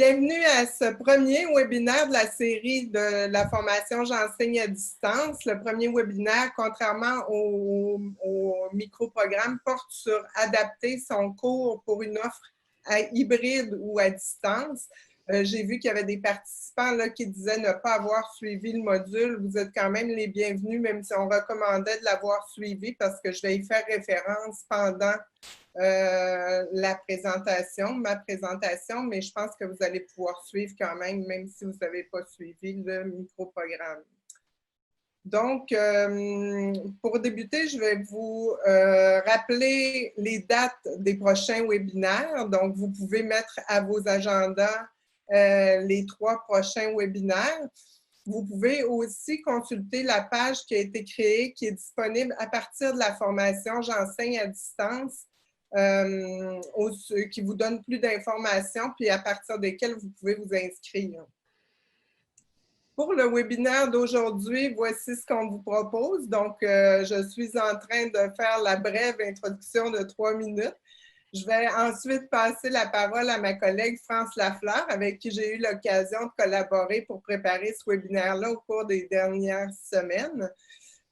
Bienvenue à ce premier webinaire de la série de la formation J'enseigne à distance. Le premier webinaire, contrairement au micro-programme, porte sur adapter son cours pour une offre hybride ou à distance. J'ai vu qu'il y avait des participants là, qui disaient ne pas avoir suivi le module. Vous êtes quand même les bienvenus, même si on recommandait de l'avoir suivi parce que je vais y faire référence pendant ma présentation, mais je pense que vous allez pouvoir suivre quand même si vous n'avez pas suivi le micro-programme. Donc, pour débuter, je vais vous rappeler les dates des prochains webinaires. Donc, vous pouvez mettre à vos agendas les 3 prochains webinaires. Vous pouvez aussi consulter la page qui a été créée, qui est disponible à partir de la formation J'enseigne à distance, qui vous donne plus d'informations, puis à partir desquelles vous pouvez vous inscrire. Pour le webinaire d'aujourd'hui, voici ce qu'on vous propose. Donc, je suis en train de faire la brève introduction de 3 minutes. Je vais ensuite passer la parole à ma collègue France Lafleur, avec qui j'ai eu l'occasion de collaborer pour préparer ce webinaire-là au cours des dernières semaines.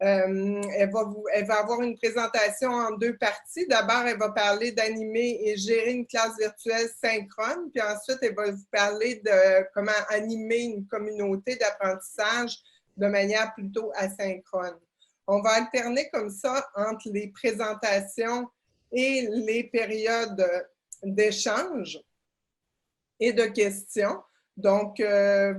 Elle va avoir une présentation en 2 parties. D'abord, elle va parler d'animer et gérer une classe virtuelle synchrone, puis ensuite, elle va vous parler de comment animer une communauté d'apprentissage de manière plutôt asynchrone. On va alterner comme ça entre les présentations et les périodes d'échange et de questions. Donc,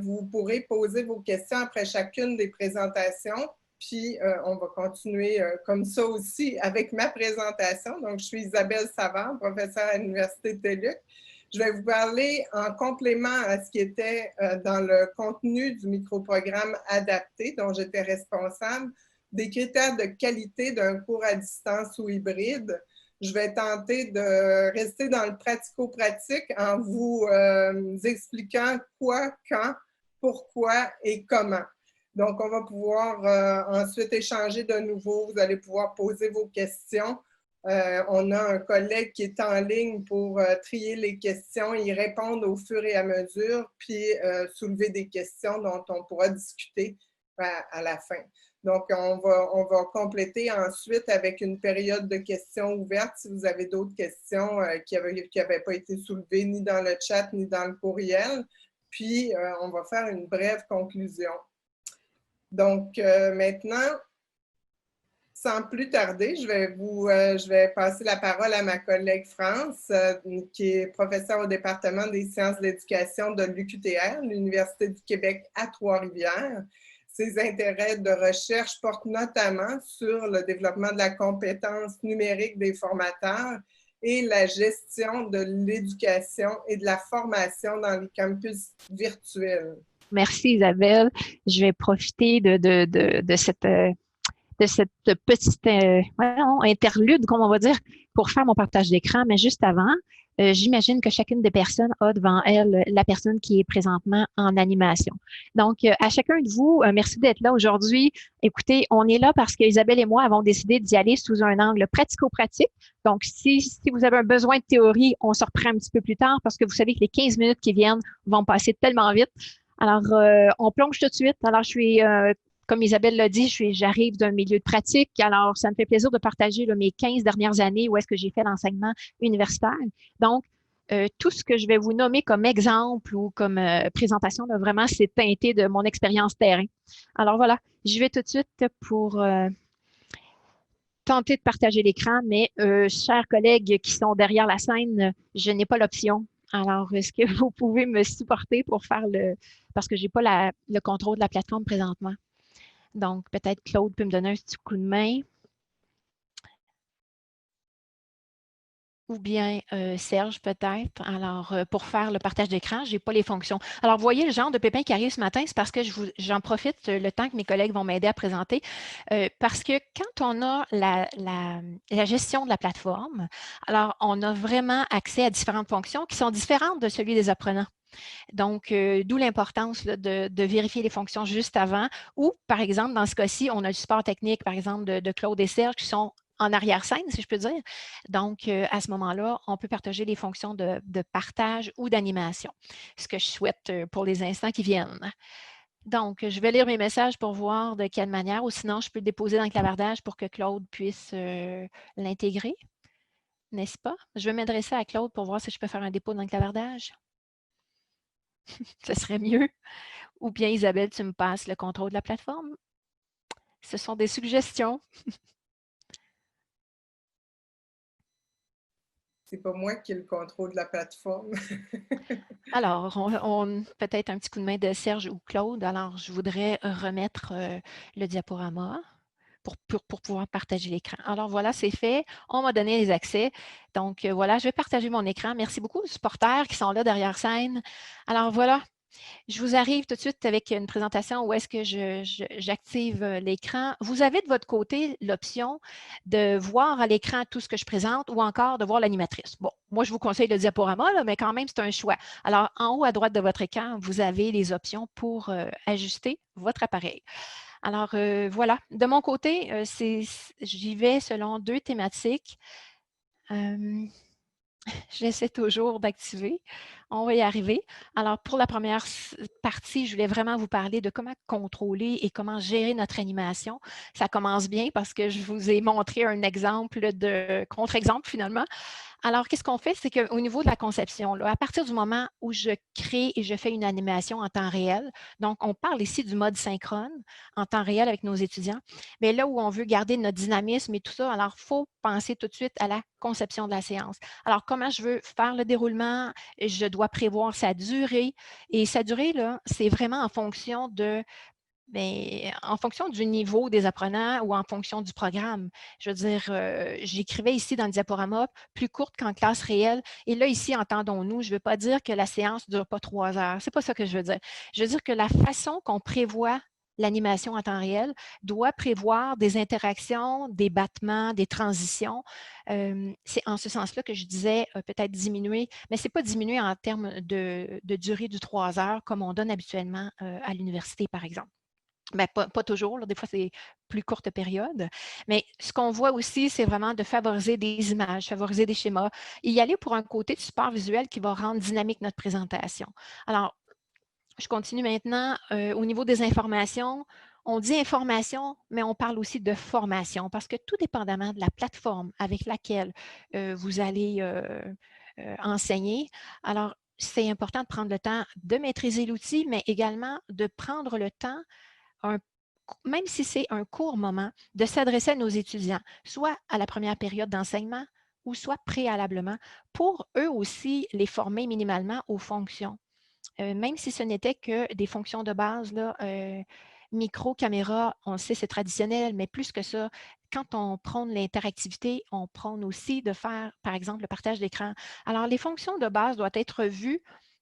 vous pourrez poser vos questions après chacune des présentations. Puis, on va continuer comme ça aussi avec ma présentation. Donc, je suis Isabelle Savard, professeure à l'Université de TÉLUQ. Je vais vous parler en complément à ce qui était dans le contenu du micro-programme adapté dont j'étais responsable, des critères de qualité d'un cours à distance ou hybride. Je vais tenter de rester dans le pratico-pratique en vous expliquant quoi, quand, pourquoi et comment. Donc, on va pouvoir ensuite échanger de nouveau. Vous allez pouvoir poser vos questions. On a un collègue qui est en ligne pour trier les questions et y répondre au fur et à mesure, puis soulever des questions dont on pourra discuter à la fin. Donc, on va compléter ensuite avec une période de questions ouvertes si vous avez d'autres questions qui n'avaient pas été soulevées ni dans le chat ni dans le courriel. Puis, on va faire une brève conclusion. Donc, maintenant, sans plus tarder, je vais passer la parole à ma collègue France, qui est professeure au département des sciences de l'éducation de l'UQTR, l'Université du Québec à Trois-Rivières. Ses intérêts de recherche portent notamment sur le développement de la compétence numérique des formateurs et la gestion de l'éducation et de la formation dans les campus virtuels. Merci Isabelle. Je vais profiter de cette petite interlude, comme on va dire, pour faire mon partage d'écran. Mais juste avant, j'imagine que chacune des personnes a devant elle la personne qui est présentement en animation. Donc, à chacun de vous, merci d'être là aujourd'hui. Écoutez, on est là parce que Isabelle et moi avons décidé d'y aller sous un angle pratico-pratique. Donc, si vous avez un besoin de théorie, on se reprend un petit peu plus tard parce que vous savez que les 15 minutes qui viennent vont passer tellement vite. Alors, on plonge tout de suite. Alors, je suis, comme Isabelle l'a dit, j'arrive d'un milieu de pratique. Alors, ça me fait plaisir de partager mes 15 dernières années où est-ce que j'ai fait l'enseignement universitaire. Donc, tout ce que je vais vous nommer comme exemple ou comme présentation, là, vraiment, c'est teinté de mon expérience terrain. Alors, voilà, je vais tout de suite pour tenter de partager l'écran, mais chers collègues qui sont derrière la scène, je n'ai pas l'option. Alors, est-ce que vous pouvez me supporter pour faire parce que je n'ai pas le contrôle de la plateforme présentement. Donc, peut-être Claude peut me donner un petit coup de main. Ou bien Serge, peut-être. Alors, pour faire le partage d'écran, je n'ai pas les fonctions. Alors, vous voyez le genre de pépin qui arrive ce matin, c'est parce que j'en profite le temps que mes collègues vont m'aider à présenter. Parce que quand on a la gestion de la plateforme, alors, on a vraiment accès à différentes fonctions qui sont différentes de celui des apprenants. Donc, d'où l'importance de vérifier les fonctions juste avant ou, par exemple, dans ce cas-ci, on a du support technique, par exemple, de Claude et Serge qui sont en arrière-scène, si je peux dire. Donc, à ce moment-là, on peut partager les fonctions de partage ou d'animation, ce que je souhaite pour les instants qui viennent. Donc, je vais lire mes messages pour voir de quelle manière, ou sinon, je peux le déposer dans le clavardage pour que Claude puisse l'intégrer, n'est-ce pas? Je vais m'adresser à Claude pour voir si je peux faire un dépôt dans le clavardage. Ce serait mieux. Ou bien, Isabelle, tu me passes le contrôle de la plateforme. Ce sont des suggestions. C'est pas moi qui ai le contrôle de la plateforme. Alors, peut-être un petit coup de main de Serge ou Claude. Alors, je voudrais remettre le diaporama pour pouvoir partager l'écran. Alors, voilà, c'est fait. On m'a donné les accès. Donc, voilà, je vais partager mon écran. Merci beaucoup aux supporters qui sont là derrière scène. Alors, voilà. Je vous arrive tout de suite avec une présentation où est-ce que j'active l'écran. Vous avez de votre côté l'option de voir à l'écran tout ce que je présente ou encore de voir l'animatrice. Bon, moi, je vous conseille le diaporama, là, mais quand même, c'est un choix. Alors, en haut à droite de votre écran, vous avez les options pour ajuster votre appareil. Alors, voilà. De mon côté, j'y vais selon 2 thématiques. J'essaie toujours d'activer. On va y arriver. Alors, pour la première partie, je voulais vraiment vous parler de comment contrôler et comment gérer notre animation. Ça commence bien parce que je vous ai montré un exemple de contre-exemple finalement. Alors, qu'est-ce qu'on fait? C'est qu'au niveau de la conception, là, à partir du moment où je crée et je fais une animation en temps réel, donc on parle ici du mode synchrone en temps réel avec nos étudiants, mais là où on veut garder notre dynamisme et tout ça, alors il faut penser tout de suite à la conception de la séance. Alors, comment je veux faire le déroulement? Je dois prévoir sa durée. Et sa durée, là, c'est vraiment en fonction en fonction du niveau des apprenants ou en fonction du programme. Je veux dire, j'écrivais ici dans le diaporama plus courte qu'en classe réelle. Et là, ici, entendons-nous, je ne veux pas dire que la séance ne dure pas 3 heures. Ce n'est pas ça que je veux dire. Je veux dire que la façon qu'on prévoit l'animation en temps réel doit prévoir des interactions, des battements, des transitions. C'est en ce sens-là que je disais peut-être diminuer, mais ce n'est pas diminuer en termes de durée du 3 heures comme on donne habituellement à l'université, par exemple. Ben, pas toujours, là, des fois, c'est plus courte période. Mais ce qu'on voit aussi, c'est vraiment de favoriser des images, favoriser des schémas et y aller pour un côté de support visuel qui va rendre dynamique notre présentation. Alors, je continue maintenant. Au niveau des informations, on dit information, mais on parle aussi de formation parce que tout dépendamment de la plateforme avec laquelle vous allez enseigner, alors c'est important de prendre le temps de maîtriser l'outil, mais également de prendre le temps même si c'est un court moment, de s'adresser à nos étudiants, soit à la première période d'enseignement ou soit préalablement, pour eux aussi les former minimalement aux fonctions. Même si ce n'était que des fonctions de base, là, micro, caméra, on le sait, c'est traditionnel, mais plus que ça, quand on prône l'interactivité, on prône aussi de faire, par exemple, le partage d'écran. Alors, les fonctions de base doivent être vues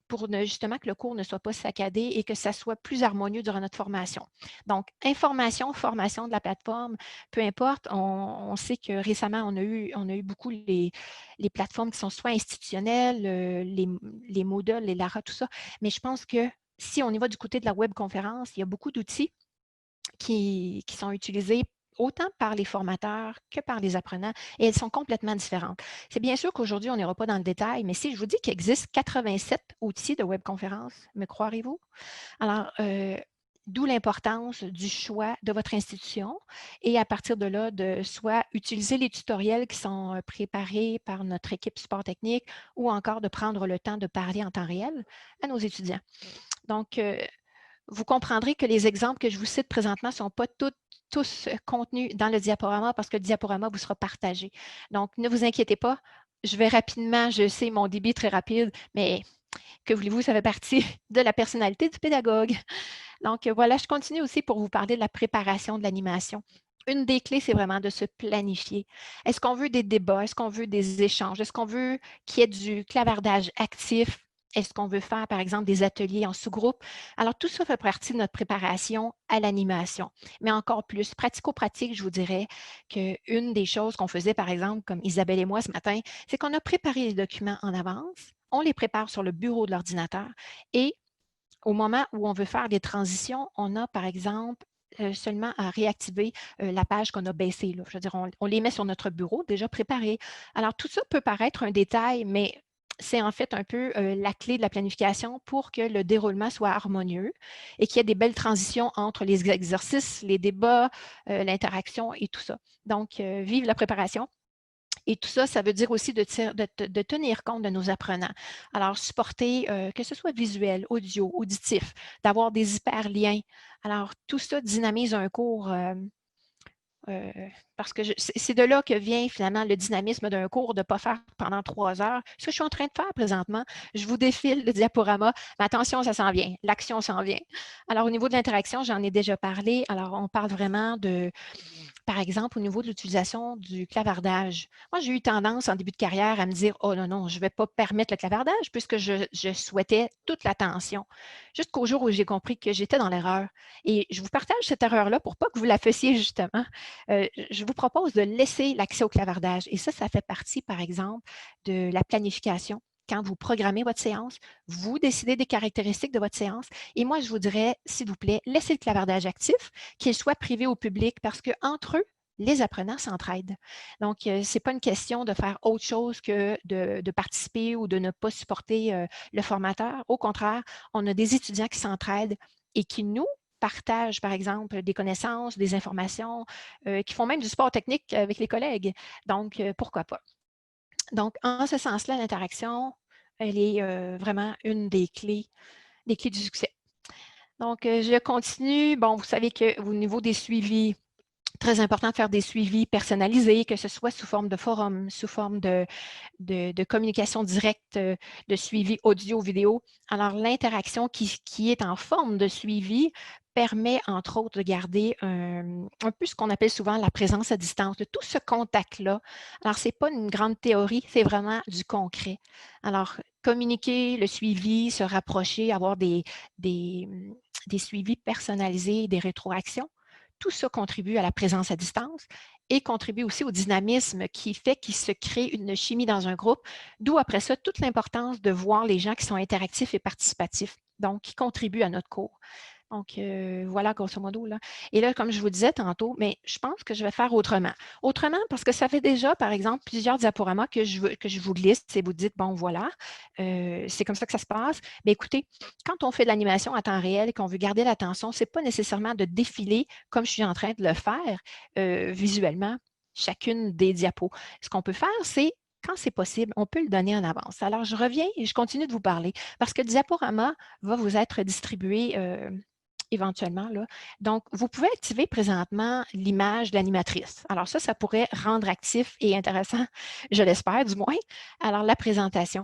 pour justement que le cours ne soit pas saccadé et que ça soit plus harmonieux durant notre formation. Donc, information, formation de la plateforme, peu importe, on sait que récemment, on a eu beaucoup les plateformes qui sont soit institutionnelles, les Moodle, les Lara, tout ça, mais je pense que si on y va du côté de la webconférence, il y a beaucoup d'outils qui sont utilisés autant par les formateurs que par les apprenants, et elles sont complètement différentes. C'est bien sûr qu'aujourd'hui, on n'ira pas dans le détail, mais si je vous dis qu'il existe 87 outils de webconférence, me croirez-vous? Alors, d'où l'importance du choix de votre institution et à partir de là, de soit utiliser les tutoriels qui sont préparés par notre équipe support technique ou encore de prendre le temps de parler en temps réel à nos étudiants. Donc, vous comprendrez que les exemples que je vous cite présentement ne sont pas tous contenus dans le diaporama parce que le diaporama vous sera partagé. Donc, ne vous inquiétez pas, je vais rapidement, je sais, mon débit est très rapide, mais que voulez-vous, ça fait partie de la personnalité du pédagogue. Donc, voilà, je continue aussi pour vous parler de la préparation de l'animation. Une des clés, c'est vraiment de se planifier. Est-ce qu'on veut des débats? Est-ce qu'on veut des échanges? Est-ce qu'on veut qu'il y ait du clavardage actif? Est-ce qu'on veut faire, par exemple, des ateliers en sous-groupe? Alors, tout ça fait partie de notre préparation à l'animation. Mais encore plus, pratico-pratique, je vous dirais qu'une des choses qu'on faisait, par exemple, comme Isabelle et moi ce matin, c'est qu'on a préparé les documents en avance, on les prépare sur le bureau de l'ordinateur et au moment où on veut faire des transitions, on a, par exemple, seulement à réactiver la page qu'on a baissée, là. Je veux dire, on les met sur notre bureau déjà préparés. Alors, tout ça peut paraître un détail, mais c'est en fait un peu la clé de la planification pour que le déroulement soit harmonieux et qu'il y ait des belles transitions entre les exercices, les débats, l'interaction et tout ça. Donc, vive la préparation. Et tout ça, ça veut dire aussi de tenir compte de nos apprenants. Alors, supporter, que ce soit visuel, audio, auditif, d'avoir des hyperliens. Alors, tout ça dynamise un cours parce que c'est de là que vient finalement le dynamisme d'un cours de ne pas faire pendant 3 heures. Ce que je suis en train de faire présentement, je vous défile le diaporama, mais attention, ça s'en vient, l'action s'en vient. Alors, au niveau de l'interaction, j'en ai déjà parlé. Alors, on parle vraiment de, par exemple, au niveau de l'utilisation du clavardage. Moi, j'ai eu tendance en début de carrière à me dire, oh non, non, je ne vais pas permettre le clavardage puisque je souhaitais toute l'attention. Jusqu'au jour où j'ai compris que j'étais dans l'erreur. Et je vous partage cette erreur-là pour pas que vous la fassiez justement. Je vous propose de laisser l'accès au clavardage. Et ça fait partie, par exemple, de la planification. Quand vous programmez votre séance, vous décidez des caractéristiques de votre séance. Et moi, je vous dirais, s'il vous plaît, laissez le clavardage actif, qu'il soit privé au public, parce qu'entre eux, les apprenants s'entraident. Donc, ce n'est pas une question de faire autre chose que de participer ou de ne pas supporter le formateur. Au contraire, on a des étudiants qui s'entraident et qui nous partagent, par exemple, des connaissances, des informations, qui font même du sport technique avec les collègues. Donc, pourquoi pas? Donc, en ce sens-là, l'interaction, elle est vraiment une des clés du succès. Donc, je continue. Bon, vous savez qu'au niveau des suivis, très important de faire des suivis personnalisés, que ce soit sous forme de forum, sous forme de communication directe, de suivi audio, vidéo. Alors, l'interaction qui est en forme de suivi permet, entre autres, de garder un peu ce qu'on appelle souvent la présence à distance, de tout ce contact-là. Alors, ce n'est pas une grande théorie, c'est vraiment du concret. Alors, communiquer, le suivi, se rapprocher, avoir des suivis personnalisés, des rétroactions, tout ça contribue à la présence à distance et contribue aussi au dynamisme qui fait qu'il se crée une chimie dans un groupe, d'où après ça toute l'importance de voir les gens qui sont interactifs et participatifs, donc qui contribuent à notre cours. Donc, voilà, grosso modo. Là. Et là, comme je vous disais tantôt, mais je pense que je vais faire autrement. Autrement, parce que ça fait déjà, par exemple, plusieurs diaporamas que je vous liste et vous dites, bon, voilà, c'est comme ça que ça se passe. Mais écoutez, quand on fait de l'animation à temps réel et qu'on veut garder l'attention, ce n'est pas nécessairement de défiler comme je suis en train de le faire visuellement, chacune des diapos. Ce qu'on peut faire, c'est quand c'est possible, on peut le donner en avance. Alors, je reviens et je continue de vous parler parce que le diaporama va vous être distribué éventuellement. Là. Donc, vous pouvez activer présentement l'image de l'animatrice. Alors ça pourrait rendre actif et intéressant, je l'espère du moins. Alors, la présentation.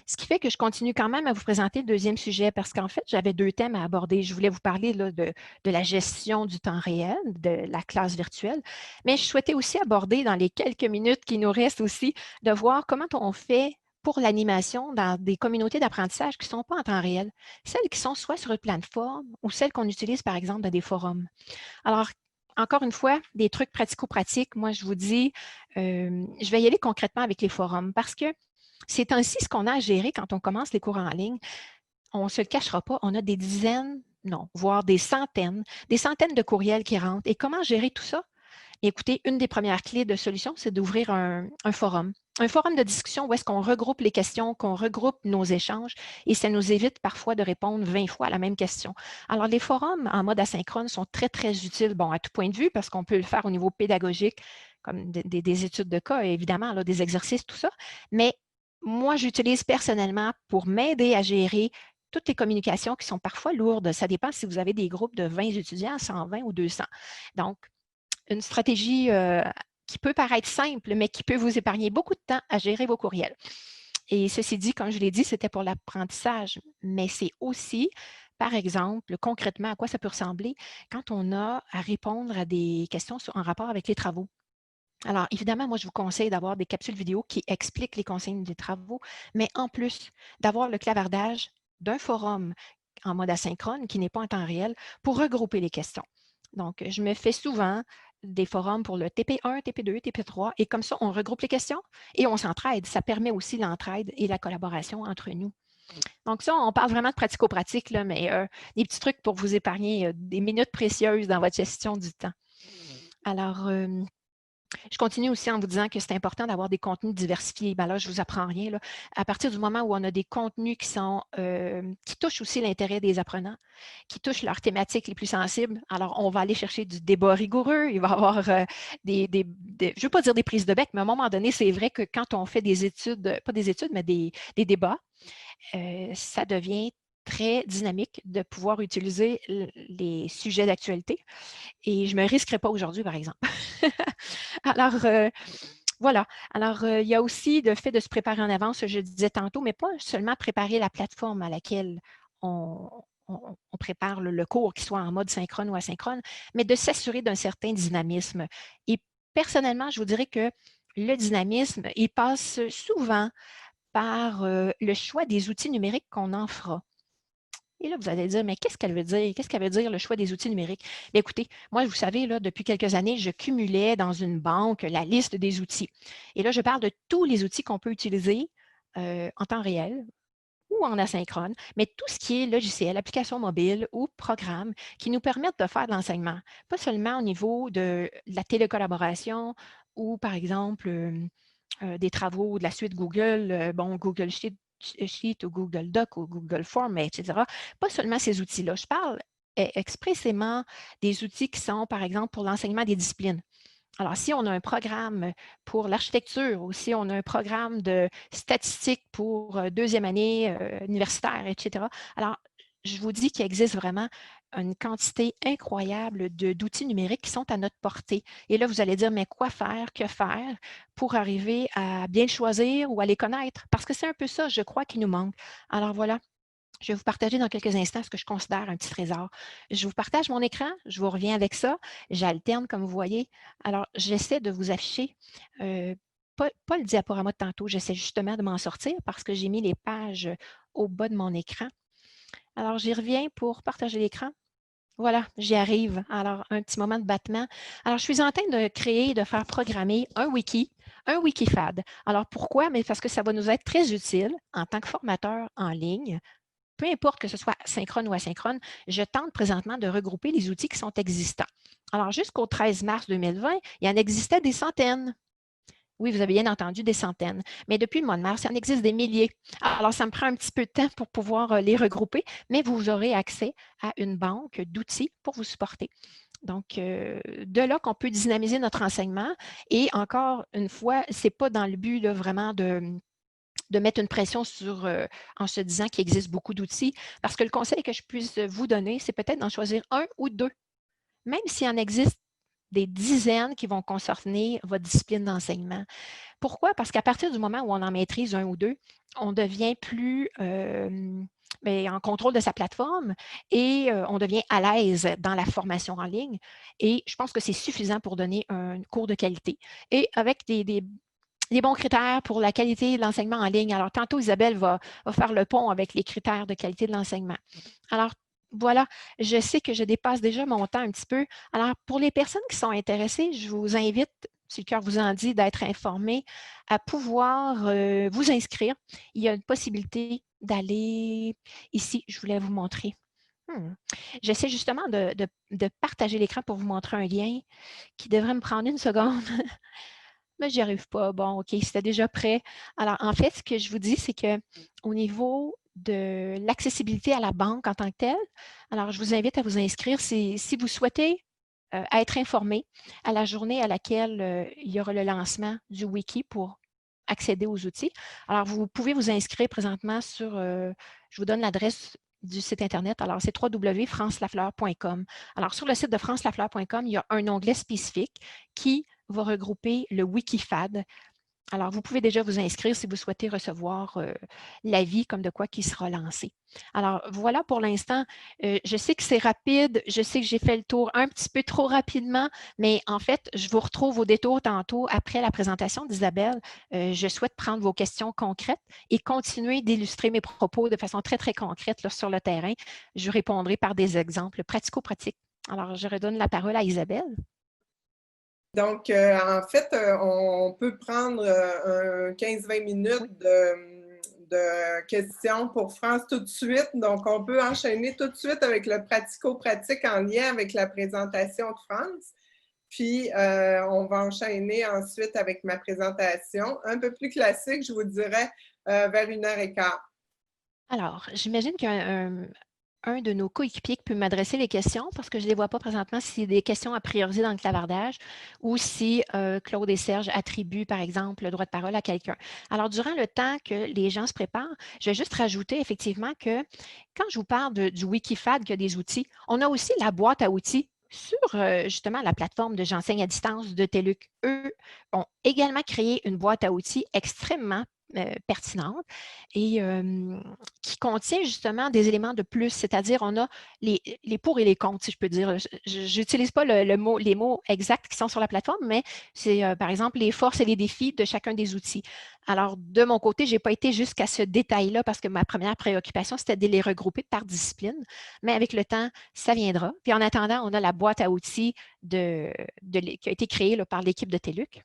Ce qui fait que je continue quand même à vous présenter le deuxième sujet parce qu'en fait, j'avais 2 thèmes à aborder. Je voulais vous parler là, de la gestion du temps réel, de la classe virtuelle, mais je souhaitais aussi aborder dans les quelques minutes qui nous restent aussi, de voir comment on fait pour l'animation dans des communautés d'apprentissage qui ne sont pas en temps réel, celles qui sont soit sur une plateforme ou celles qu'on utilise par exemple dans des forums. Alors, encore une fois, des trucs pratico-pratiques, moi je vous dis, je vais y aller concrètement avec les forums parce que c'est ainsi ce qu'on a à gérer quand on commence les cours en ligne. On ne se le cachera pas, on a des dizaines, non, voire des centaines de courriels qui rentrent. Et comment gérer tout ça? Écoutez, une des premières clés de solution, c'est d'ouvrir un forum. Un forum de discussion où est-ce qu'on regroupe les questions, qu'on regroupe nos échanges et ça nous évite parfois de répondre 20 fois à la même question. Alors, les forums en mode asynchrone sont très, très utiles, bon, à tout point de vue, parce qu'on peut le faire au niveau pédagogique, comme des études de cas, évidemment, là, des exercices, tout ça. Mais moi, j'utilise personnellement pour m'aider à gérer toutes les communications qui sont parfois lourdes. Ça dépend si vous avez des groupes de 20 étudiants, 120 ou 200. Donc, une stratégie qui peut paraître simple, mais qui peut vous épargner beaucoup de temps à gérer vos courriels. Et ceci dit, comme je l'ai dit, c'était pour l'apprentissage, mais c'est aussi, par exemple, concrètement, à quoi ça peut ressembler quand on a à répondre à des questions en rapport avec les travaux. Alors, évidemment, moi, je vous conseille d'avoir des capsules vidéo qui expliquent les consignes des travaux, mais en plus, d'avoir le clavardage d'un forum en mode asynchrone qui n'est pas en temps réel pour regrouper les questions. Donc, je me fais souvent des forums pour le TP1, TP2, TP3 et comme ça, on regroupe les questions et on s'entraide. Ça permet aussi l'entraide et la collaboration entre nous. Donc ça, on parle vraiment de pratico-pratique, là, mais des petits trucs pour vous épargner des minutes précieuses dans votre gestion du temps. Alors, je continue aussi en vous disant que c'est important d'avoir des contenus diversifiés. Ben là, je ne vous apprends rien, là. À partir du moment où on a des contenus qui touchent aussi l'intérêt des apprenants, qui touchent leurs thématiques les plus sensibles, alors on va aller chercher du débat rigoureux. Il va y avoir je ne veux pas dire des prises de bec, mais à un moment donné, c'est vrai que quand on fait des études, pas des études, mais des débats, ça devient très dynamique de pouvoir utiliser les sujets d'actualité. Et je ne me risquerai pas aujourd'hui, par exemple. Alors, voilà. Alors, il y a aussi le fait de se préparer en avance, je disais tantôt, mais pas seulement préparer la plateforme à laquelle on prépare le cours, qu'il soit en mode synchrone ou asynchrone, mais de s'assurer d'un certain dynamisme. Et personnellement, je vous dirais que le dynamisme, il passe souvent par le choix des outils numériques qu'on en fera. Et là, vous allez dire, mais qu'est-ce qu'elle veut dire? Qu'est-ce qu'elle veut dire, le choix des outils numériques? Bien, écoutez, moi, vous savez, là, depuis quelques années, je cumulais dans une banque la liste des outils. Et là, je parle de tous les outils qu'on peut utiliser en temps réel ou en asynchrone, mais tout ce qui est logiciel, application mobile ou programme qui nous permettent de faire de l'enseignement. Pas seulement au niveau de la télécollaboration ou, par exemple, des travaux de la suite Google, Google Sheet ou Google Doc ou Google Form, etc. Pas seulement ces outils-là. Je parle expressément des outils qui sont, par exemple, pour l'enseignement des disciplines. Alors, si on a un programme pour l'architecture ou si on a un programme de statistiques pour deuxième année universitaire, etc., alors, je vous dis qu'il existe vraiment une quantité incroyable d'outils numériques qui sont à notre portée. Et là, vous allez dire, mais quoi faire, que faire pour arriver à bien choisir ou à les connaître? Parce que c'est un peu ça, je crois, qui nous manque. Alors voilà, je vais vous partager dans quelques instants ce que je considère un petit trésor. Je vous partage mon écran, je vous reviens avec ça. J'alterne, comme vous voyez. Alors, j'essaie de vous afficher, pas le diaporama de tantôt, j'essaie justement de m'en sortir parce que j'ai mis les pages au bas de mon écran. Alors, j'y reviens pour partager l'écran. Voilà, j'y arrive. Alors, un petit moment de battement. Alors, je suis en train de créer, de faire programmer un Wikifad. Alors, pourquoi? Mais parce que ça va nous être très utile en tant que formateur en ligne. Peu importe que ce soit synchrone ou asynchrone, je tente présentement de regrouper les outils qui sont existants. Alors, jusqu'au 13 mars 2020, il y en existait des centaines. Oui, vous avez bien entendu, des centaines. Mais depuis le mois de mars, il en existe des milliers. Alors, ça me prend un petit peu de temps pour pouvoir les regrouper, mais vous aurez accès à une banque d'outils pour vous supporter. Donc, de là qu'on peut dynamiser notre enseignement. Et encore une fois, ce n'est pas dans le but là, vraiment de mettre une pression en se disant qu'il existe beaucoup d'outils, parce que le conseil que je puisse vous donner, c'est peut-être d'en choisir un ou deux, même s'il en existe des dizaines qui vont concerner votre discipline d'enseignement. Pourquoi? Parce qu'à partir du moment où on en maîtrise un ou deux, on devient plus en contrôle de sa plateforme et on devient à l'aise dans la formation en ligne. Et je pense que c'est suffisant pour donner un cours de qualité. Et avec des bons critères pour la qualité de l'enseignement en ligne. Alors, tantôt, Isabelle va faire le pont avec les critères de qualité de l'enseignement. Alors, voilà, je sais que je dépasse déjà mon temps un petit peu. Alors, pour les personnes qui sont intéressées, je vous invite, si le cœur vous en dit, d'être informés, à pouvoir vous inscrire. Il y a une possibilité d'aller ici, je voulais vous montrer. J'essaie justement de partager l'écran pour vous montrer un lien qui devrait me prendre une seconde. Mais j'y arrive pas. Bon, OK, c'était déjà prêt. Alors, en fait, ce que je vous dis, c'est qu'au niveau de l'accessibilité à la banque en tant que telle, alors je vous invite à vous inscrire si vous souhaitez être informé à la journée à laquelle il y aura le lancement du wiki pour accéder aux outils. Alors, vous pouvez vous inscrire présentement sur, je vous donne l'adresse du site Internet. Alors, c'est www.francelafleur.com. Alors, sur le site de francelafleur.com, il y a un onglet spécifique qui va regrouper le Wikifad. Alors, vous pouvez déjà vous inscrire si vous souhaitez recevoir l'avis comme de quoi qui sera lancé. Alors, voilà pour l'instant. Je sais que c'est rapide. Je sais que j'ai fait le tour un petit peu trop rapidement, mais en fait, je vous retrouve au détour tantôt après la présentation d'Isabelle. Je souhaite prendre vos questions concrètes et continuer d'illustrer mes propos de façon très, très concrète là, sur le terrain. Je répondrai par des exemples pratico-pratiques. Alors, je redonne la parole à Isabelle. Donc, en fait, on peut prendre 15-20 minutes de questions pour France tout de suite. Donc, on peut enchaîner tout de suite avec le pratico-pratique en lien avec la présentation de France. Puis, on va enchaîner ensuite avec ma présentation. Un peu plus classique, je vous dirais, vers 1h15. Alors, j'imagine qu'il y a un de nos coéquipiers qui peut m'adresser les questions parce que je ne les vois pas présentement si c'est des questions à prioriser dans le clavardage ou si Claude et Serge attribuent, par exemple, le droit de parole à quelqu'un. Alors, durant le temps que les gens se préparent, je vais juste rajouter effectivement que quand je vous parle du Wikifad, qui a des outils, on a aussi la boîte à outils sur justement la plateforme de J'enseigne à distance de TELUC. Eux ont également créé une boîte à outils extrêmement pertinente et qui contient justement des éléments de plus, c'est-à-dire on a les pour et les contre, si je peux dire. Je n'utilise pas les mots exacts qui sont sur la plateforme, mais c'est par exemple les forces et les défis de chacun des outils. Alors, de mon côté, je n'ai pas été jusqu'à ce détail-là parce que ma première préoccupation, c'était de les regrouper par discipline, mais avec le temps, ça viendra. Puis en attendant, on a la boîte à outils qui a été créée là, par l'équipe de TELUC.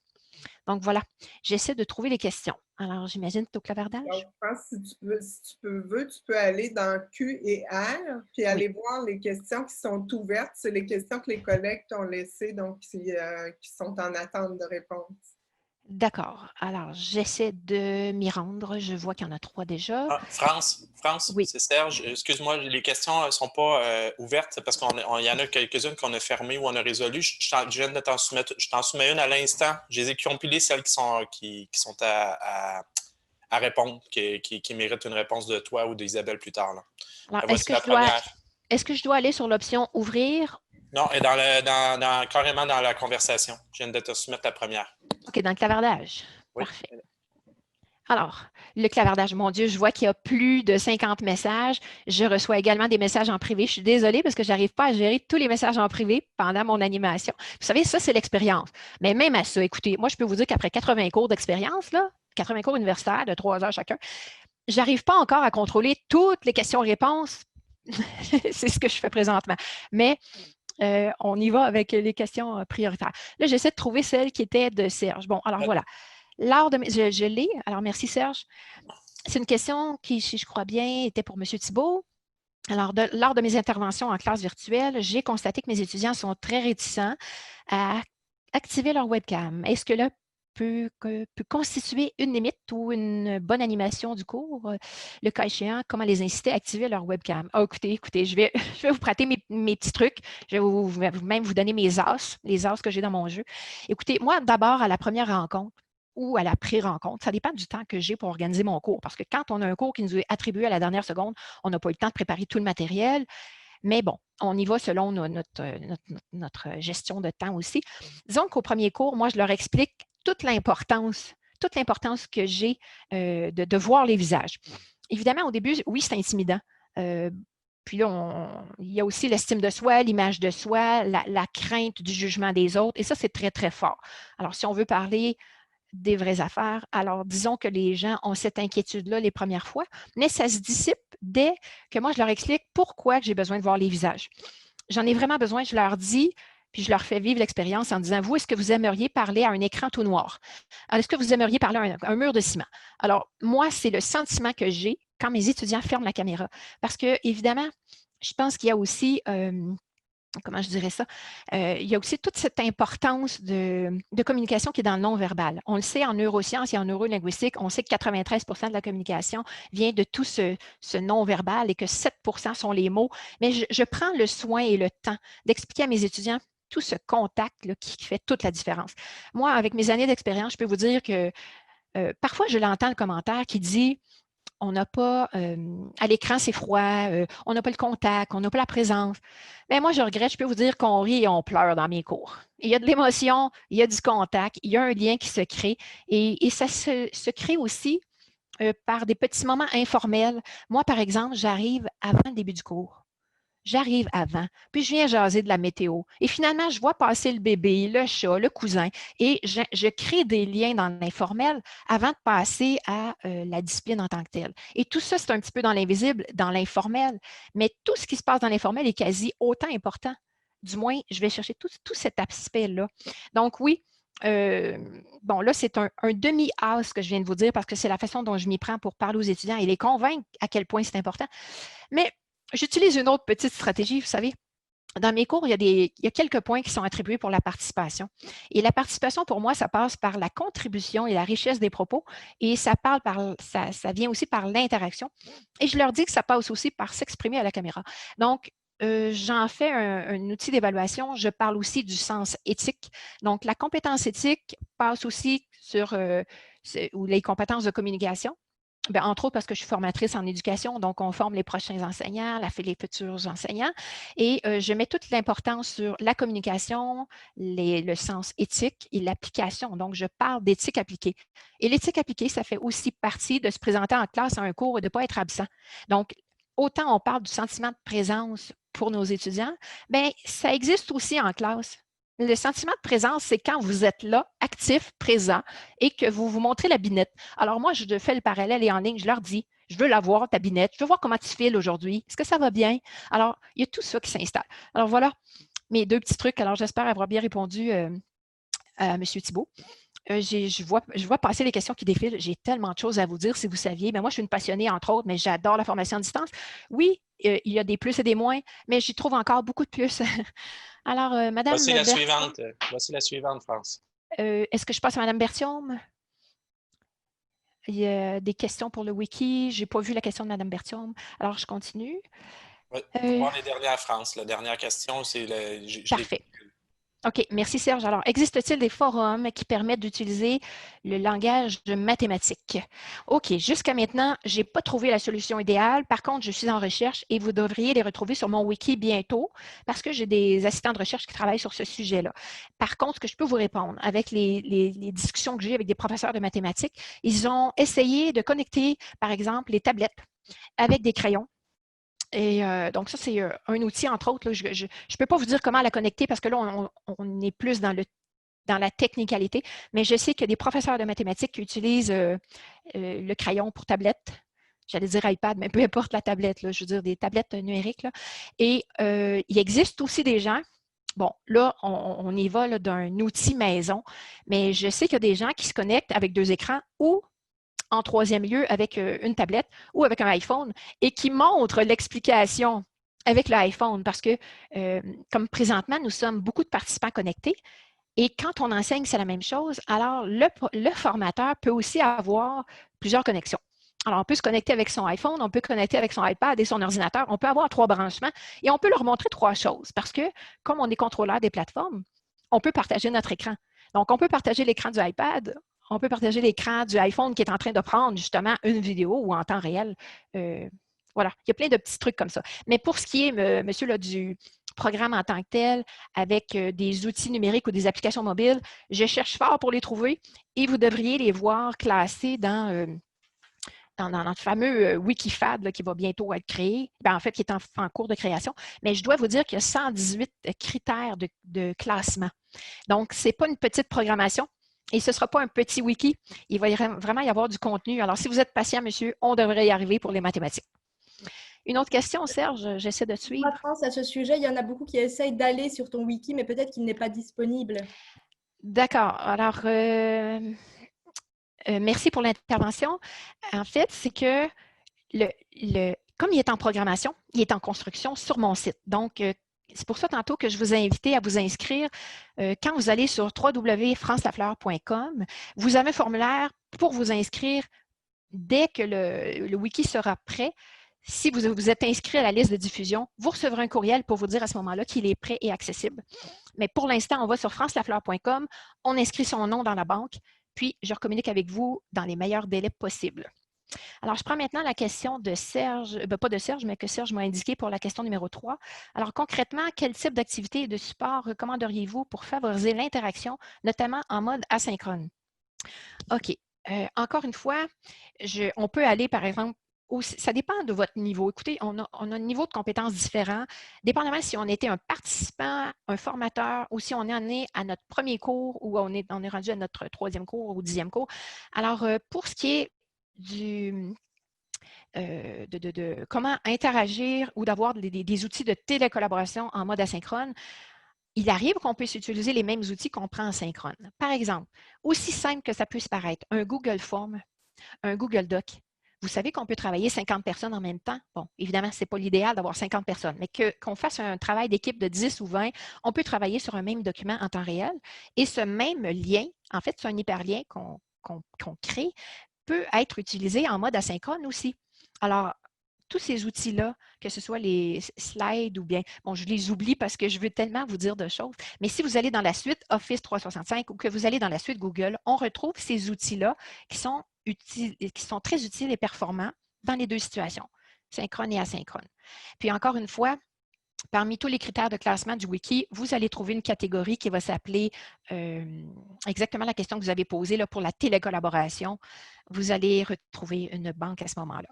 Donc voilà, j'essaie de trouver les questions. Alors, j'imagine que tu es au clavardage? Donc, je pense que si tu peux aller dans Q et R, puis aller voir les questions qui sont ouvertes. C'est les questions que les collègues t'ont laissées, donc qui sont en attente de réponse. D'accord. Alors, j'essaie de m'y rendre. Je vois qu'il y en a 3 déjà. Ah, France, Oui. c'est Serge. Excuse-moi, les questions ne sont pas ouvertes parce qu'il y en a quelques-unes qu'on a fermées ou on a résolues. Je viens de t'en soumettre, je t'en soumets une à l'instant. Je les ai compilées, celles qui sont à répondre, qui méritent une réponse de toi ou d'Isabelle plus tard. Là. Alors, Voici la première. Est-ce que je dois aller sur l'option ouvrir? Non, et carrément dans la conversation. Je viens de te soumettre la première. OK, dans le clavardage. Oui. Parfait. Alors, le clavardage, mon Dieu, je vois qu'il y a plus de 50 messages. Je reçois également des messages en privé. Je suis désolée parce que je n'arrive pas à gérer tous les messages en privé pendant mon animation. Vous savez, ça, c'est l'expérience. Mais même à ça, écoutez, moi, je peux vous dire qu'après 80 cours d'expérience, 80 cours universitaires de 3 heures chacun, je n'arrive pas encore à contrôler toutes les questions-réponses. C'est ce que je fais présentement. Mais on y va avec les questions prioritaires. Là, j'essaie de trouver celle qui était de Serge. Bon, alors voilà. Je l'ai. Alors, merci Serge. C'est une question qui, si je crois bien, était pour M. Thibault. Alors, lors de mes interventions en classe virtuelle, j'ai constaté que mes étudiants sont très réticents à activer leur webcam. Est-ce que là peut constituer une limite ou une bonne animation du cours? Le cas échéant, comment les inciter à activer leur webcam? Ah, écoutez, je vais vous prêter mes petits trucs. Je vais même vous donner mes as, les as que j'ai dans mon jeu. Écoutez, moi, d'abord, à la première rencontre, ou à la pré-rencontre. Ça dépend du temps que j'ai pour organiser mon cours. Parce que quand on a un cours qui nous est attribué à la dernière seconde, on n'a pas eu le temps de préparer tout le matériel. Mais bon, on y va selon notre gestion de temps aussi. Disons qu'au premier cours, moi, je leur explique toute l'importance que j'ai de voir les visages. Évidemment, au début, oui, c'est intimidant. Puis là, il y a aussi l'estime de soi, l'image de soi, la crainte du jugement des autres. Et ça, c'est très, très fort. Alors, si on veut parler des vraies affaires. Alors, disons que les gens ont cette inquiétude-là les premières fois, mais ça se dissipe dès que moi, je leur explique pourquoi j'ai besoin de voir les visages. J'en ai vraiment besoin, je leur dis, puis je leur fais vivre l'expérience en disant, vous, est-ce que vous aimeriez parler à un écran tout noir? Alors, est-ce que vous aimeriez parler à un mur de ciment? Alors, moi, c'est le sentiment que j'ai quand mes étudiants ferment la caméra. Parce que, évidemment, je pense qu'il y a aussi... comment je dirais ça? Il y a aussi toute cette importance de communication qui est dans le non-verbal. On le sait en neurosciences et en neurolinguistique, on sait que 93 de la communication vient de tout ce non-verbal et que 7 sont les mots. Mais je prends le soin et le temps d'expliquer à mes étudiants tout ce contact là, qui fait toute la différence. Moi, avec mes années d'expérience, je peux vous dire que parfois, je l'entends le commentaire qui dit on n'a pas, à l'écran, c'est froid, on n'a pas le contact, on n'a pas la présence. Mais moi, je regrette, je peux vous dire qu'on rit et on pleure dans mes cours. Il y a de l'émotion, il y a du contact, il y a un lien qui se crée et ça se crée aussi par des petits moments informels. Moi, par exemple, j'arrive avant le début du cours. J'arrive avant, puis je viens jaser de la météo. Et finalement, je vois passer le bébé, le chat, le cousin, et je crée des liens dans l'informel avant de passer à la discipline en tant que telle. Et tout ça, c'est un petit peu dans l'invisible, dans l'informel, mais tout ce qui se passe dans l'informel est quasi autant important. Du moins, je vais chercher tout cet aspect-là. Donc oui, bon, là, c'est un demi-as que je viens de vous dire parce que c'est la façon dont je m'y prends pour parler aux étudiants et les convaincre à quel point c'est important. Mais j'utilise une autre petite stratégie, vous savez. Dans mes cours, il y a quelques points qui sont attribués pour la participation. Et la participation, pour moi, ça passe par la contribution et la richesse des propos. Et ça vient aussi par l'interaction. Et je leur dis que ça passe aussi par s'exprimer à la caméra. Donc, j'en fais un outil d'évaluation. Je parle aussi du sens éthique. Donc, la compétence éthique passe aussi sur les compétences de communication. Bien, entre autres parce que je suis formatrice en éducation, donc on forme les prochains enseignants, les futurs enseignants, et je mets toute l'importance sur la communication, le sens éthique et l'application. Donc, je parle d'éthique appliquée. Et l'éthique appliquée, ça fait aussi partie de se présenter en classe à un cours et de ne pas être absent. Donc, autant on parle du sentiment de présence pour nos étudiants, bien, ça existe aussi en classe. Le sentiment de présence, c'est quand vous êtes là, actif, présent, et que vous vous montrez la binette. Alors moi, je fais le parallèle et en ligne, je leur dis, je veux la voir, ta binette, je veux voir comment tu files aujourd'hui, est-ce que ça va bien? Alors, il y a tout ça qui s'installe. Alors voilà mes 2 petits trucs. Alors, j'espère avoir bien répondu à M. Thibault. Je vois passer les questions qui défilent. J'ai tellement de choses à vous dire si vous saviez. Mais moi, je suis une passionnée, entre autres, mais j'adore la formation à distance. Oui, il y a des plus et des moins, mais j'y trouve encore beaucoup de plus. Alors, Madame Voici la Bertium, suivante. Voici la suivante, France. est-ce que je passe à Madame Bertium? Il y a des questions pour le wiki. Je n'ai pas vu la question de Madame Bertium. Alors, je continue. Oui, voir les dernières, France. La dernière question, c'est Parfait. OK, merci Serge. Alors, existe-t-il des forums qui permettent d'utiliser le langage de mathématiques? OK, jusqu'à maintenant, je n'ai pas trouvé la solution idéale. Par contre, je suis en recherche et vous devriez les retrouver sur mon wiki bientôt parce que j'ai des assistants de recherche qui travaillent sur ce sujet-là. Par contre, ce que je peux vous répondre avec les discussions que j'ai avec des professeurs de mathématiques, ils ont essayé de connecter, par exemple, les tablettes avec des crayons. Et donc, ça, c'est un outil, entre autres. Là, je ne peux pas vous dire comment la connecter parce que là, on est plus dans la technicalité, mais je sais qu'il y a des professeurs de mathématiques qui utilisent le crayon pour tablette. J'allais dire iPad, mais peu importe la tablette, là, je veux dire des tablettes numériques. Là. Et il existe aussi des gens, bon, là, on y va d'un outil maison, mais je sais qu'il y a des gens qui se connectent avec 2 écrans ou en 3e lieu avec une tablette ou avec un iPhone et qui montre l'explication avec l'iPhone parce que, comme présentement, nous sommes beaucoup de participants connectés et quand on enseigne, c'est la même chose. Alors, le formateur peut aussi avoir plusieurs connexions. Alors, on peut se connecter avec son iPhone, on peut connecter avec son iPad et son ordinateur. On peut avoir 3 branchements et on peut leur montrer 3 choses parce que, comme on est contrôleur des plateformes, on peut partager notre écran. Donc, on peut partager l'écran du iPad, on peut partager l'écran du iPhone qui est en train de prendre justement une vidéo ou en temps réel. Voilà, il y a plein de petits trucs comme ça. Mais pour ce qui est, monsieur, là, du programme en tant que tel, avec des outils numériques ou des applications mobiles, je cherche fort pour les trouver et vous devriez les voir classés dans notre fameux Wikifad là, qui va bientôt être créé, en fait, qui est en cours de création. Mais je dois vous dire qu'il y a 118 critères de classement. Donc, ce n'est pas une petite programmation. Et ce ne sera pas un petit wiki. Il va vraiment y avoir du contenu. Alors, si vous êtes patient, monsieur, on devrait y arriver pour les mathématiques. Une autre question, Serge? J'essaie de suivre. En France, à ce sujet, il y en a beaucoup qui essayent d'aller sur ton wiki, mais peut-être qu'il n'est pas disponible. D'accord. Alors, merci pour l'intervention. En fait, c'est que comme il est en programmation, il est en construction sur mon site. Donc, c'est pour ça tantôt que je vous ai invité à vous inscrire. Quand vous allez sur www.francelafleur.com, vous avez un formulaire pour vous inscrire dès que le wiki sera prêt. Si vous êtes inscrit à la liste de diffusion, vous recevrez un courriel pour vous dire à ce moment-là qu'il est prêt et accessible. Mais pour l'instant, on va sur francelafleur.com, on inscrit son nom dans la banque, puis je recommunique avec vous dans les meilleurs délais possibles. Alors, je prends maintenant la question de Serge, pas de Serge, mais que Serge m'a indiqué pour la question numéro 3. Alors, concrètement, quel type d'activité et de support recommanderiez-vous pour favoriser l'interaction, notamment en mode asynchrone? OK. Encore une fois, on peut aller, par exemple, ça dépend de votre niveau. Écoutez, on a un niveau de compétences différent, dépendamment si on était un participant, un formateur, ou si on en est à notre premier cours ou on est rendu à notre 3e cours ou 10e cours. Alors, pour ce qui est de comment interagir ou d'avoir des outils de télécollaboration en mode asynchrone, il arrive qu'on puisse utiliser les mêmes outils qu'on prend en synchrone. Par exemple, aussi simple que ça puisse paraître, un Google Form, un Google Doc. Vous savez qu'on peut travailler 50 personnes en même temps. Bon, évidemment, ce n'est pas l'idéal d'avoir 50 personnes, mais qu'on fasse un travail d'équipe de 10 ou 20, on peut travailler sur un même document en temps réel. Et ce même lien, en fait, c'est un hyperlien qu'on crée, peut être utilisé en mode asynchrone aussi. Alors, tous ces outils-là, que ce soit les slides ou bien, bon, je les oublie parce que je veux tellement vous dire de choses, mais si vous allez dans la suite Office 365 ou que vous allez dans la suite Google, on retrouve ces outils-là qui sont très utiles et performants dans les deux situations, synchrone et asynchrone. Puis encore une fois, parmi tous les critères de classement du wiki, vous allez trouver une catégorie qui va s'appeler exactement la question que vous avez posée là, pour la télécollaboration. Vous allez retrouver une banque à ce moment-là.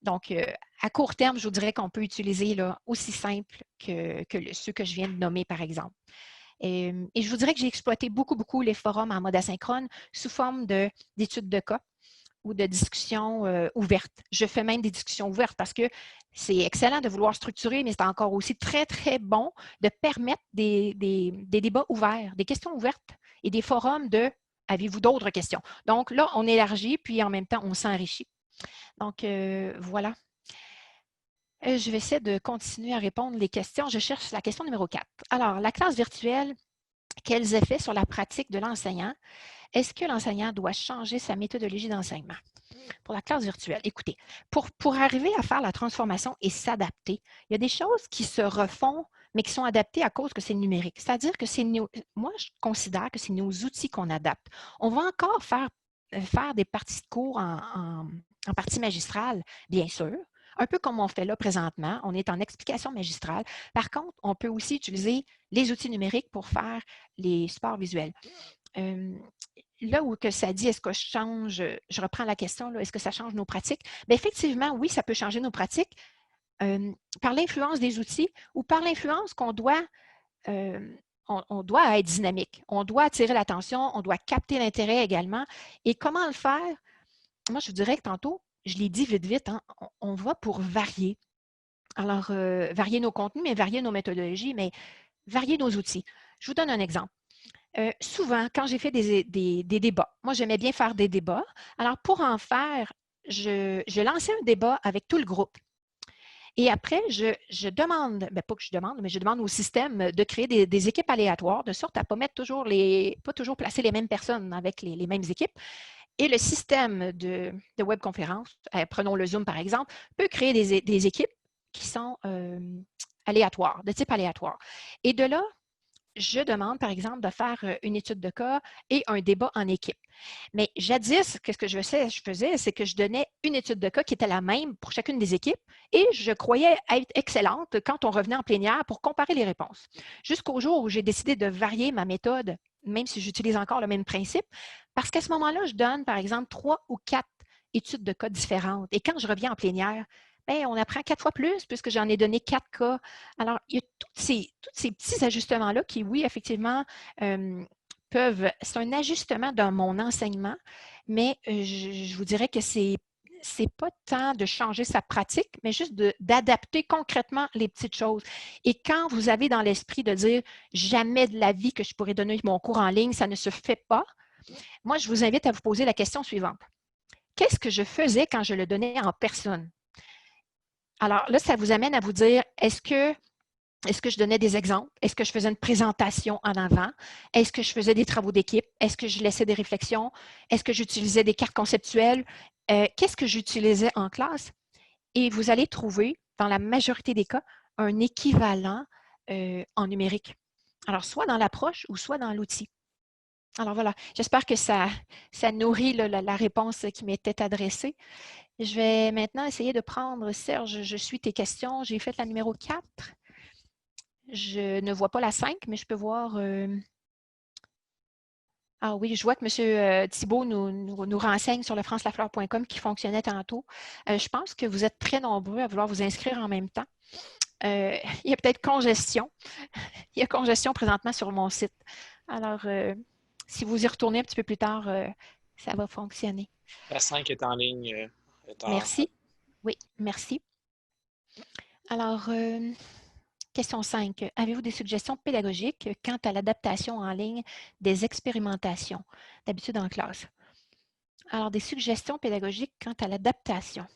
Donc, à court terme, je vous dirais qu'on peut utiliser là, aussi simple que ceux que je viens de nommer, par exemple. Et je vous dirais que j'ai exploité beaucoup les forums en mode asynchrone sous forme d'études de cas ou de discussions ouvertes. Je fais même des discussions ouvertes parce que c'est excellent de vouloir structurer, mais c'est encore aussi très bon de permettre des débats ouverts, des questions ouvertes et des forums de « avez-vous d'autres questions ?» Donc là, on élargit, puis en même temps, on s'enrichit. Donc, voilà. Je vais essayer de continuer à répondre les questions. Je cherche la question numéro 4. Alors, la classe virtuelle, quels effets sur la pratique de l'enseignant? Est-ce que l'enseignant doit changer sa méthodologie d'enseignement? Pour la classe virtuelle, écoutez, pour arriver à faire la transformation et s'adapter, il y a des choses qui se refont, mais qui sont adaptées à cause que c'est numérique. C'est-à-dire que moi, je considère que c'est nos outils qu'on adapte. On va encore faire des parties de cours en partie magistrale, bien sûr, un peu comme on fait là présentement. On est en explication magistrale. Par contre, on peut aussi utiliser les outils numériques pour faire les supports visuels. Là où que ça dit, est-ce que je reprends la question, est-ce que ça change nos pratiques? Bien, effectivement, oui, ça peut changer nos pratiques par l'influence des outils ou par l'influence qu'on doit, on doit être dynamique. On doit attirer l'attention, on doit capter l'intérêt également. Et comment le faire? Moi, je vous dirais que tantôt, je l'ai dit vite, hein, on va pour varier. Alors, varier nos contenus, mais varier nos méthodologies, mais varier nos outils. Je vous donne un exemple. Souvent, quand j'ai fait des débats, moi, j'aimais bien faire des débats. Alors, pour en faire, je lançais un débat avec tout le groupe. Et après, je demande, bien, pas que je demande, mais je demande au système de créer des équipes aléatoires, de sorte à ne pas toujours placer les mêmes personnes avec les mêmes équipes. Et le système de webconférence, prenons le Zoom par exemple, peut créer des équipes qui sont aléatoires, de type aléatoire. Et de là, je demande, par exemple, de faire une étude de cas et un débat en équipe. Mais jadis, qu'est-ce que je faisais, c'est que je donnais une étude de cas qui était la même pour chacune des équipes et je croyais être excellente quand on revenait en plénière pour comparer les réponses. Jusqu'au jour où j'ai décidé de varier ma méthode, même si j'utilise encore le même principe, parce qu'à ce moment-là, je donne, par exemple, 3 ou 4 études de cas différentes. Et quand je reviens en plénière, bien, on apprend 4 fois plus puisque j'en ai donné 4 cas. Alors, il y a tous ces petits ajustements-là qui, oui, effectivement, c'est un ajustement dans mon enseignement, mais je vous dirais que c'est pas tant de changer sa pratique, mais juste d'adapter concrètement les petites choses. Et quand vous avez dans l'esprit de dire « jamais de la vie que je pourrais donner mon cours en ligne, ça ne se fait pas », moi, je vous invite à vous poser la question suivante. Qu'est-ce que je faisais quand je le donnais en personne? Alors là, ça vous amène à vous dire, est-ce que je donnais des exemples? Est-ce que je faisais une présentation en avant? Est-ce que je faisais des travaux d'équipe? Est-ce que je laissais des réflexions? Est-ce que j'utilisais des cartes conceptuelles? Qu'est-ce que j'utilisais en classe? Et vous allez trouver, dans la majorité des cas, un équivalent en numérique. Alors, soit dans l'approche ou soit dans l'outil. Alors voilà, j'espère que ça nourrit la réponse qui m'était adressée. Je vais maintenant essayer de prendre, Serge, je suis tes questions. J'ai fait la numéro 4. Je ne vois pas la 5, mais je peux voir... Ah oui, je vois que M. Thibault nous renseigne sur le francelafleur.com qui fonctionnait tantôt. Je pense que vous êtes très nombreux à vouloir vous inscrire en même temps. Il y a peut-être congestion. Il y a congestion présentement sur mon site. Alors, si vous y retournez un petit peu plus tard, ça va fonctionner. La 5 est en ligne. Merci. Oui, merci. Alors, Question 5. Avez-vous des suggestions pédagogiques quant à l'adaptation en ligne des expérimentations, d'habitude en classe? Alors, des suggestions pédagogiques quant à l'adaptation.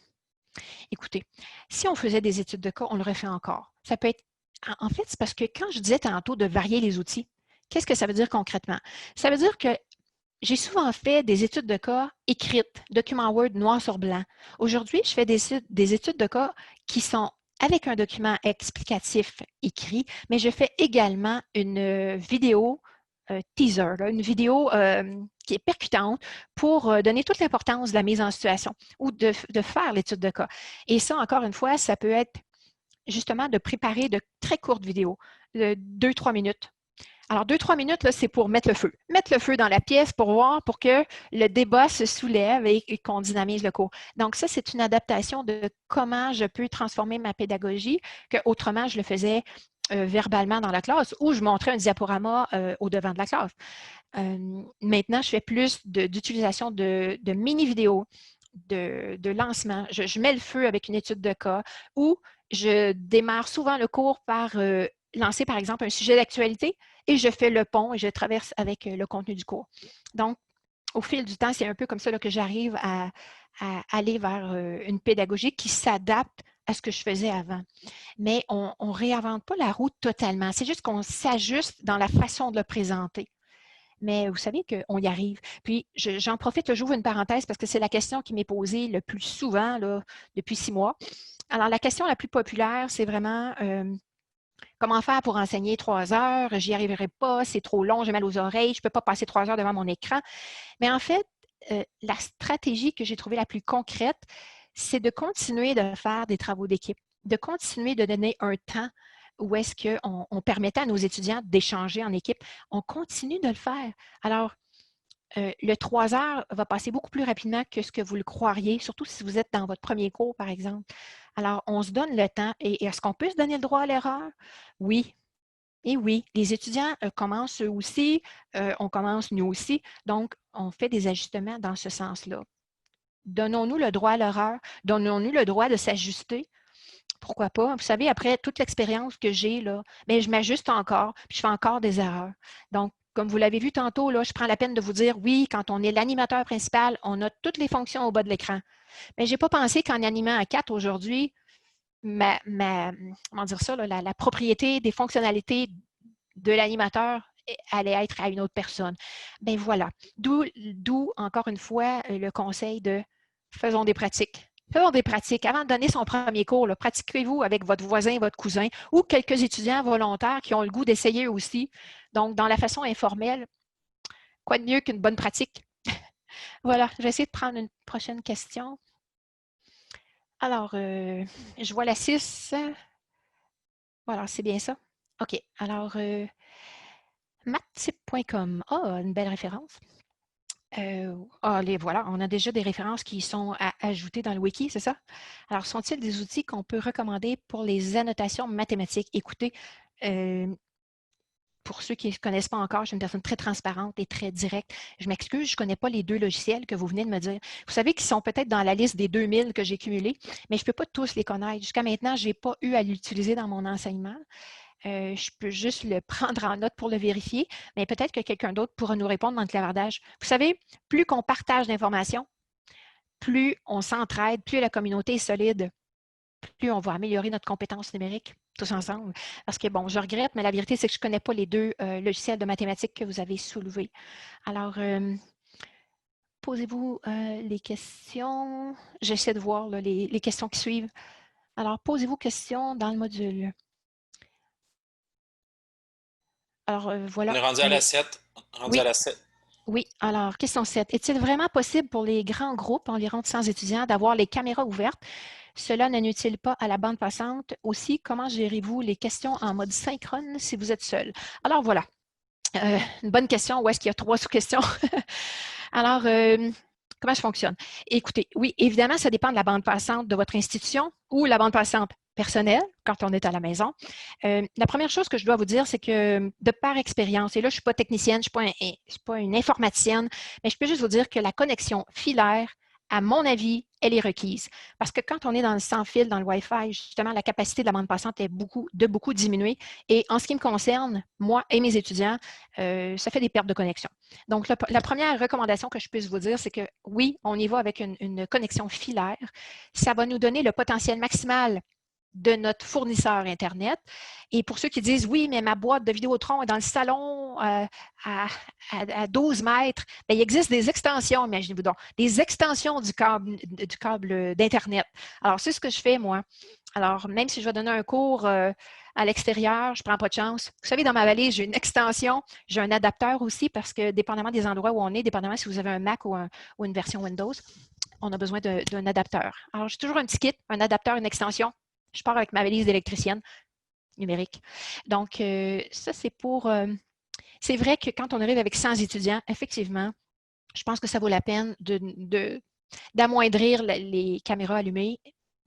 Écoutez, si on faisait des études de cas, on le refait encore. Ça peut être, en fait, c'est parce que quand je disais tantôt de varier les outils, qu'est-ce que ça veut dire concrètement? Ça veut dire que j'ai souvent fait des études de cas écrites, documents Word noir sur blanc. Aujourd'hui, je fais des études de cas qui sont avec un document explicatif écrit, mais je fais également une vidéo teaser, là, une vidéo qui est percutante pour donner toute l'importance de la mise en situation ou de faire l'étude de cas. Et ça, encore une fois, ça peut être justement de préparer de très courtes vidéos, de 2-3 minutes. Alors, 2-3 minutes, c'est pour mettre le feu. Mettre le feu dans la pièce pour voir, pour que le débat se soulève et qu'on dynamise le cours. Donc, ça, c'est une adaptation de comment je peux transformer ma pédagogie, que autrement je le faisais verbalement dans la classe ou je montrais un diaporama au devant de la classe. Maintenant, je fais plus d'utilisation de mini-vidéos, de lancement. Je mets le feu avec une étude de cas ou je démarre souvent le cours par lancer, par exemple, un sujet d'actualité et je fais le pont et je traverse avec le contenu du cours. Donc, au fil du temps, c'est un peu comme ça là, que j'arrive à aller vers une pédagogie qui s'adapte à ce que je faisais avant. Mais on ne réinvente pas la roue totalement. C'est juste qu'on s'ajuste dans la façon de le présenter. Mais vous savez qu'on y arrive. Puis, j'en profite, j'ouvre une parenthèse parce que c'est la question qui m'est posée le plus souvent là, depuis 6 mois. Alors, la question la plus populaire, c'est vraiment comment faire pour enseigner 3 heures? J'y arriverai pas, c'est trop long, j'ai mal aux oreilles, je ne peux pas passer 3 heures devant mon écran. Mais en fait, la stratégie que j'ai trouvée la plus concrète, c'est de continuer de faire des travaux d'équipe, de continuer de donner un temps où est-ce qu'on permettait à nos étudiants d'échanger en équipe. On continue de le faire. Alors, le 3 heures va passer beaucoup plus rapidement que ce que vous le croiriez, surtout si vous êtes dans votre premier cours, par exemple. Alors, on se donne le temps. Et est-ce qu'on peut se donner le droit à l'erreur? Oui. Et oui, les étudiants commencent eux aussi, on commence nous aussi. Donc, on fait des ajustements dans ce sens-là. Donnons-nous le droit à l'erreur, donnons-nous le droit de s'ajuster. Pourquoi pas? Vous savez, après toute l'expérience que j'ai, là, mais je m'ajuste encore, puis je fais encore des erreurs. Donc, comme vous l'avez vu tantôt, là, je prends la peine de vous dire, oui, quand on est l'animateur principal, on a toutes les fonctions au bas de l'écran. Mais je n'ai pas pensé qu'en animant à 4 aujourd'hui, comment dire ça, là, la propriété des fonctionnalités de l'animateur allait être à une autre personne. Bien voilà. D'où, encore une fois, le conseil de faisons des pratiques. Faisons des pratiques. Avant de donner son premier cours, pratiquez-vous avec votre voisin, votre cousin ou quelques étudiants volontaires qui ont le goût d'essayer aussi. Donc, dans la façon informelle, quoi de mieux qu'une bonne pratique? Voilà, je vais essayer de prendre une prochaine question. Alors, je vois la 6. Voilà, c'est bien ça. OK. Alors, mathtype.com. Ah, une belle référence. Voilà, on a déjà des références qui sont à ajouter dans le wiki, c'est ça? Alors, sont-ils des outils qu'on peut recommander pour les annotations mathématiques? Écoutez, pour ceux qui ne connaissent pas encore, je suis une personne très transparente et très directe. Je m'excuse, je ne connais pas les 2 logiciels que vous venez de me dire. Vous savez qu'ils sont peut-être dans la liste des 2000 que j'ai cumulés, mais je ne peux pas tous les connaître. Jusqu'à maintenant, je n'ai pas eu à l'utiliser dans mon enseignement. Je peux juste le prendre en note pour le vérifier, mais peut-être que quelqu'un d'autre pourra nous répondre dans le clavardage. Vous savez, plus qu'on partage d'informations, plus on s'entraide, plus la communauté est solide, plus on va améliorer notre compétence numérique tous ensemble. Parce que, bon, je regrette, mais la vérité, c'est que je ne connais pas les 2 logiciels de mathématiques que vous avez soulevés. Alors, posez-vous les questions. J'essaie de voir là, les questions qui suivent. Alors, posez-vous questions dans le module. Alors, voilà. On est rendu à la 7. Oui. À la 7. Oui, alors, question 7. Est-il vraiment possible pour les grands groupes, environ de 100 étudiants, d'avoir les caméras ouvertes? Cela ne nuit-il pas à la bande passante? Aussi, comment gérez-vous les questions en mode synchrone si vous êtes seul? Alors, voilà. Une bonne question. Où est-ce qu'il y a 3 sous-questions? Alors, comment je fonctionne? Écoutez, oui, évidemment, ça dépend de la bande passante de votre institution ou la bande passante personnelle quand on est à la maison. La première chose que je dois vous dire, c'est que de par expérience, et là, je ne suis pas technicienne, je ne suis pas une informaticienne, mais je peux juste vous dire que la connexion filaire, à mon avis, elle est requise. Parce que quand on est dans le sans-fil, dans le Wi-Fi, justement, la capacité de la bande passante est beaucoup diminuée. Et en ce qui me concerne, moi et mes étudiants, ça fait des pertes de connexion. Donc, la première recommandation que je puisse vous dire, c'est que oui, on y va avec une connexion filaire. Ça va nous donner le potentiel maximal de notre fournisseur Internet. Et pour ceux qui disent, oui, mais ma boîte de Vidéotron est dans le salon à 12 mètres, bien, il existe des extensions, imaginez-vous donc, des extensions du câble d'Internet. Alors, c'est ce que je fais, moi. Alors, même si je vais donner un cours à l'extérieur, je ne prends pas de chance. Vous savez, dans ma valise, j'ai une extension, j'ai un adapteur aussi, parce que dépendamment des endroits où on est, dépendamment si vous avez un Mac ou une version Windows, on a besoin d'un adapteur. Alors, j'ai toujours un petit kit, un adapteur, une extension. Je pars avec ma valise d'électricienne numérique. Donc, ça, c'est pour... c'est vrai que quand on arrive avec 100 étudiants, effectivement, je pense que ça vaut la peine d'amoindrir les caméras allumées.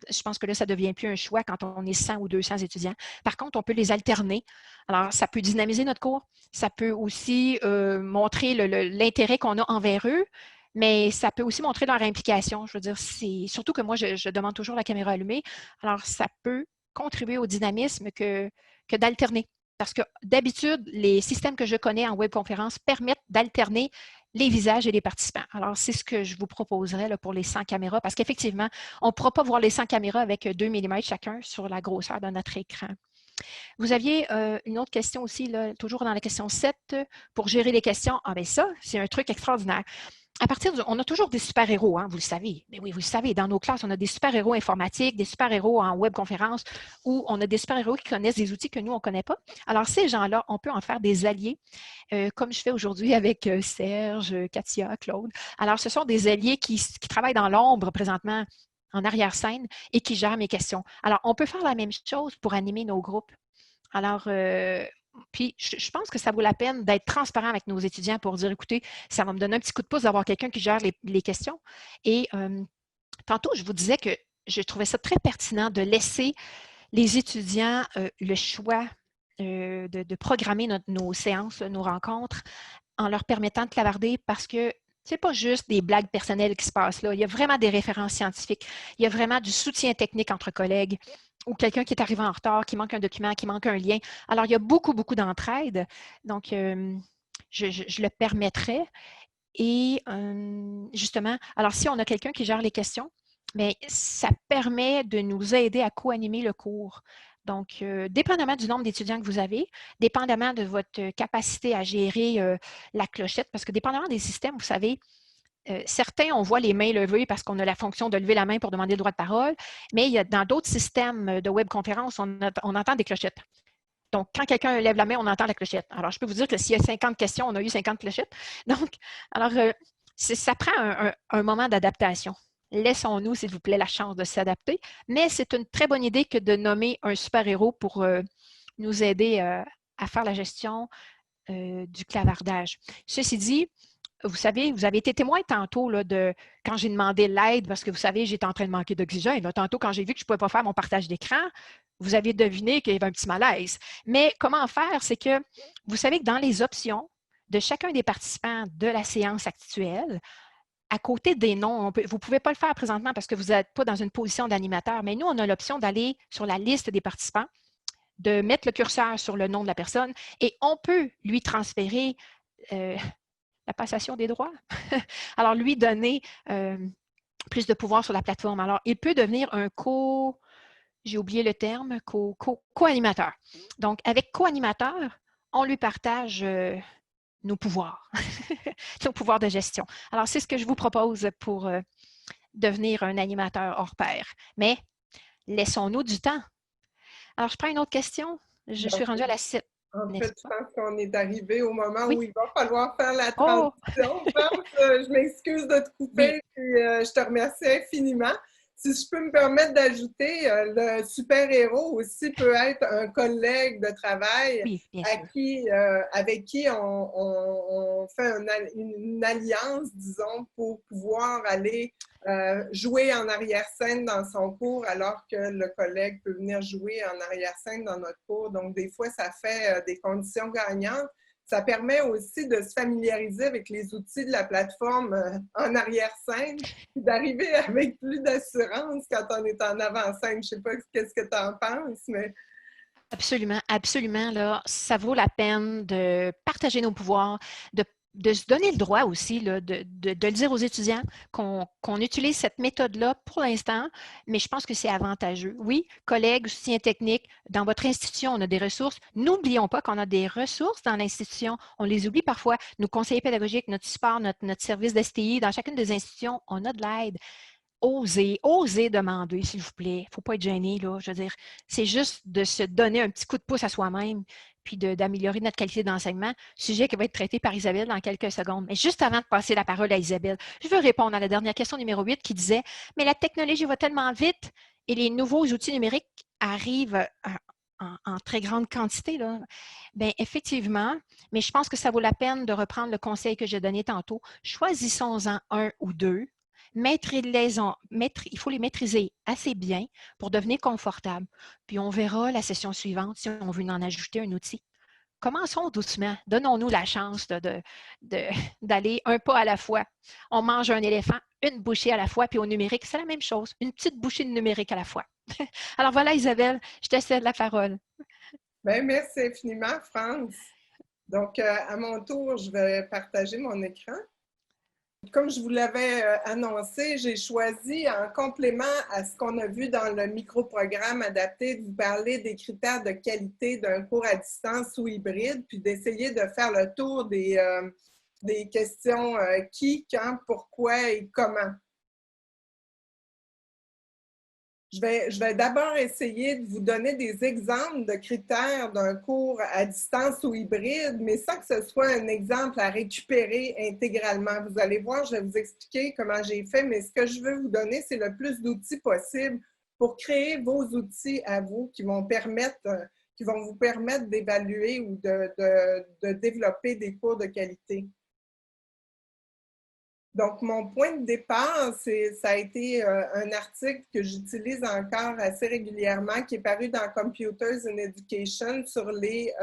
Je pense que là, ça ne devient plus un choix quand on est 100 ou 200 étudiants. Par contre, on peut les alterner. Alors, ça peut dynamiser notre cours. Ça peut aussi montrer l'intérêt qu'on a envers eux. Mais ça peut aussi montrer leur implication. Je veux dire, surtout que moi, je demande toujours la caméra allumée. Alors, ça peut contribuer au dynamisme que d'alterner. Parce que d'habitude, les systèmes que je connais en webconférence permettent d'alterner les visages et les participants. Alors, c'est ce que je vous proposerais là, pour les 100 caméras, parce qu'effectivement, on ne pourra pas voir les 100 caméras avec 2 mm chacun sur la grosseur de notre écran. Vous aviez une autre question aussi, là, toujours dans la question 7, pour gérer les questions. Ah bien ça, c'est un truc extraordinaire. On a toujours des super-héros, hein, vous le savez. Mais oui, vous le savez, dans nos classes, on a des super-héros informatiques, des super-héros en webconférence, ou on a des super-héros qui connaissent des outils que nous, on ne connaît pas. Alors, ces gens-là, on peut en faire des alliés, comme je fais aujourd'hui avec Serge, Katia, Claude. Alors, ce sont des alliés qui travaillent dans l'ombre présentement, en arrière-scène, et qui gèrent mes questions. Alors, on peut faire la même chose pour animer nos groupes. Alors, puis, je pense que ça vaut la peine d'être transparent avec nos étudiants pour dire, écoutez, ça va me donner un petit coup de pouce d'avoir quelqu'un qui gère les questions. Et tantôt, je vous disais que je trouvais ça très pertinent de laisser les étudiants le choix de programmer nos séances, nos rencontres, en leur permettant de clavarder parce que ce n'est pas juste des blagues personnelles qui se passent là. Il y a vraiment des références scientifiques. Il y a vraiment du soutien technique entre collègues ou quelqu'un qui est arrivé en retard, qui manque un document, qui manque un lien. Alors, il y a beaucoup, beaucoup d'entraide. Donc, je le permettrai. Et justement, alors si on a quelqu'un qui gère les questions, mais ça permet de nous aider à co-animer le cours. Donc, dépendamment du nombre d'étudiants que vous avez, dépendamment de votre capacité à gérer la clochette, parce que dépendamment des systèmes, vous savez, certains, on voit les mains levées parce qu'on a la fonction de lever la main pour demander le droit de parole, mais il y a, dans d'autres systèmes de webconférence, on entend des clochettes. Donc, quand quelqu'un lève la main, on entend la clochette. Alors, je peux vous dire que s'il y a 50 questions, on a eu 50 clochettes. Donc, alors, ça prend un moment d'adaptation. Laissons-nous, s'il vous plaît, la chance de s'adapter, mais c'est une très bonne idée que de nommer un super-héros pour nous aider à faire la gestion du clavardage. Ceci dit, vous savez, vous avez été témoin tantôt là, quand j'ai demandé l'aide, parce que vous savez, j'étais en train de manquer d'oxygène. Tantôt, quand j'ai vu que je ne pouvais pas faire mon partage d'écran, vous aviez deviné qu'il y avait un petit malaise. Mais comment faire? C'est que vous savez que dans les options de chacun des participants de la séance actuelle, à côté des noms, vous ne pouvez pas le faire présentement parce que vous n'êtes pas dans une position d'animateur, mais nous, on a l'option d'aller sur la liste des participants, de mettre le curseur sur le nom de la personne et on peut lui transférer la passation des droits. Alors, lui donner plus de pouvoir sur la plateforme. Alors, il peut devenir un j'ai oublié le terme, co-animateur. Donc, avec co-animateur, on lui partage nos pouvoirs, nos pouvoirs de gestion. Alors, c'est ce que je vous propose pour devenir un animateur hors pair. Mais laissons-nous du temps. Alors, je prends une autre question. Je suis rendue à la 7. En fait, je pense qu'on est arrivé au moment oui. où il va falloir faire la transition. Je m'excuse de te couper, oui. Puis je te remercie infiniment. Si je peux me permettre d'ajouter, le super-héros aussi peut être un collègue de travail avec qui on fait une alliance, disons, pour pouvoir aller jouer en arrière-scène dans son cours alors que le collègue peut venir jouer en arrière-scène dans notre cours. Donc, des fois, ça fait des conditions gagnantes. Ça permet aussi de se familiariser avec les outils de la plateforme en arrière-scène, d'arriver avec plus d'assurance quand on est en avant-scène. Je ne sais pas qu'est-ce que tu en penses, mais... Absolument, absolument. Là, ça vaut la peine de partager nos pouvoirs, de se donner le droit aussi là, de le dire aux étudiants qu'on utilise cette méthode-là pour l'instant, mais je pense que c'est avantageux. Oui, collègues, soutien technique, dans votre institution, on a des ressources. N'oublions pas qu'on a des ressources dans l'institution. On les oublie parfois. Nos conseillers pédagogiques, notre support, notre service d'STI, dans chacune des institutions, on a de l'aide. Osez demander, s'il vous plaît. Il ne faut pas être gêné, là. Je veux dire, c'est juste de se donner un petit coup de pouce à soi-même, puis d'améliorer notre qualité d'enseignement. Sujet qui va être traité par Isabelle dans quelques secondes. Mais juste avant de passer la parole à Isabelle, je veux répondre à la dernière question numéro 8 qui disait « Mais la technologie va tellement vite et les nouveaux outils numériques arrivent en très grande quantité. » là. Bien, effectivement, mais je pense que ça vaut la peine de reprendre le conseil que j'ai donné tantôt. Choisissons-en un ou deux. Il faut les maîtriser assez bien pour devenir confortable. Puis on verra la session suivante si on veut en ajouter un outil. Commençons doucement. Donnons-nous la chance d'aller un pas à la fois. On mange un éléphant, une bouchée à la fois, puis au numérique, c'est la même chose. Une petite bouchée de numérique à la fois. Alors voilà, Isabelle, je te cède la parole. Bien, merci infiniment, France. Donc, à mon tour, je vais partager mon écran. Comme je vous l'avais annoncé, j'ai choisi, en complément à ce qu'on a vu dans le micro-programme adapté, de vous parler des critères de qualité d'un cours à distance ou hybride, puis d'essayer de faire le tour des questions qui, quand, pourquoi et comment. Je vais d'abord essayer de vous donner des exemples de critères d'un cours à distance ou hybride, mais sans que ce soit un exemple à récupérer intégralement. Vous allez voir, je vais vous expliquer comment j'ai fait, mais ce que je veux vous donner, c'est le plus d'outils possible pour créer vos outils à vous qui vont vous permettre d'évaluer ou de développer des cours de qualité. Donc, mon point de départ, ça a été un article que j'utilise encore assez régulièrement, qui est paru dans Computers in Education sur les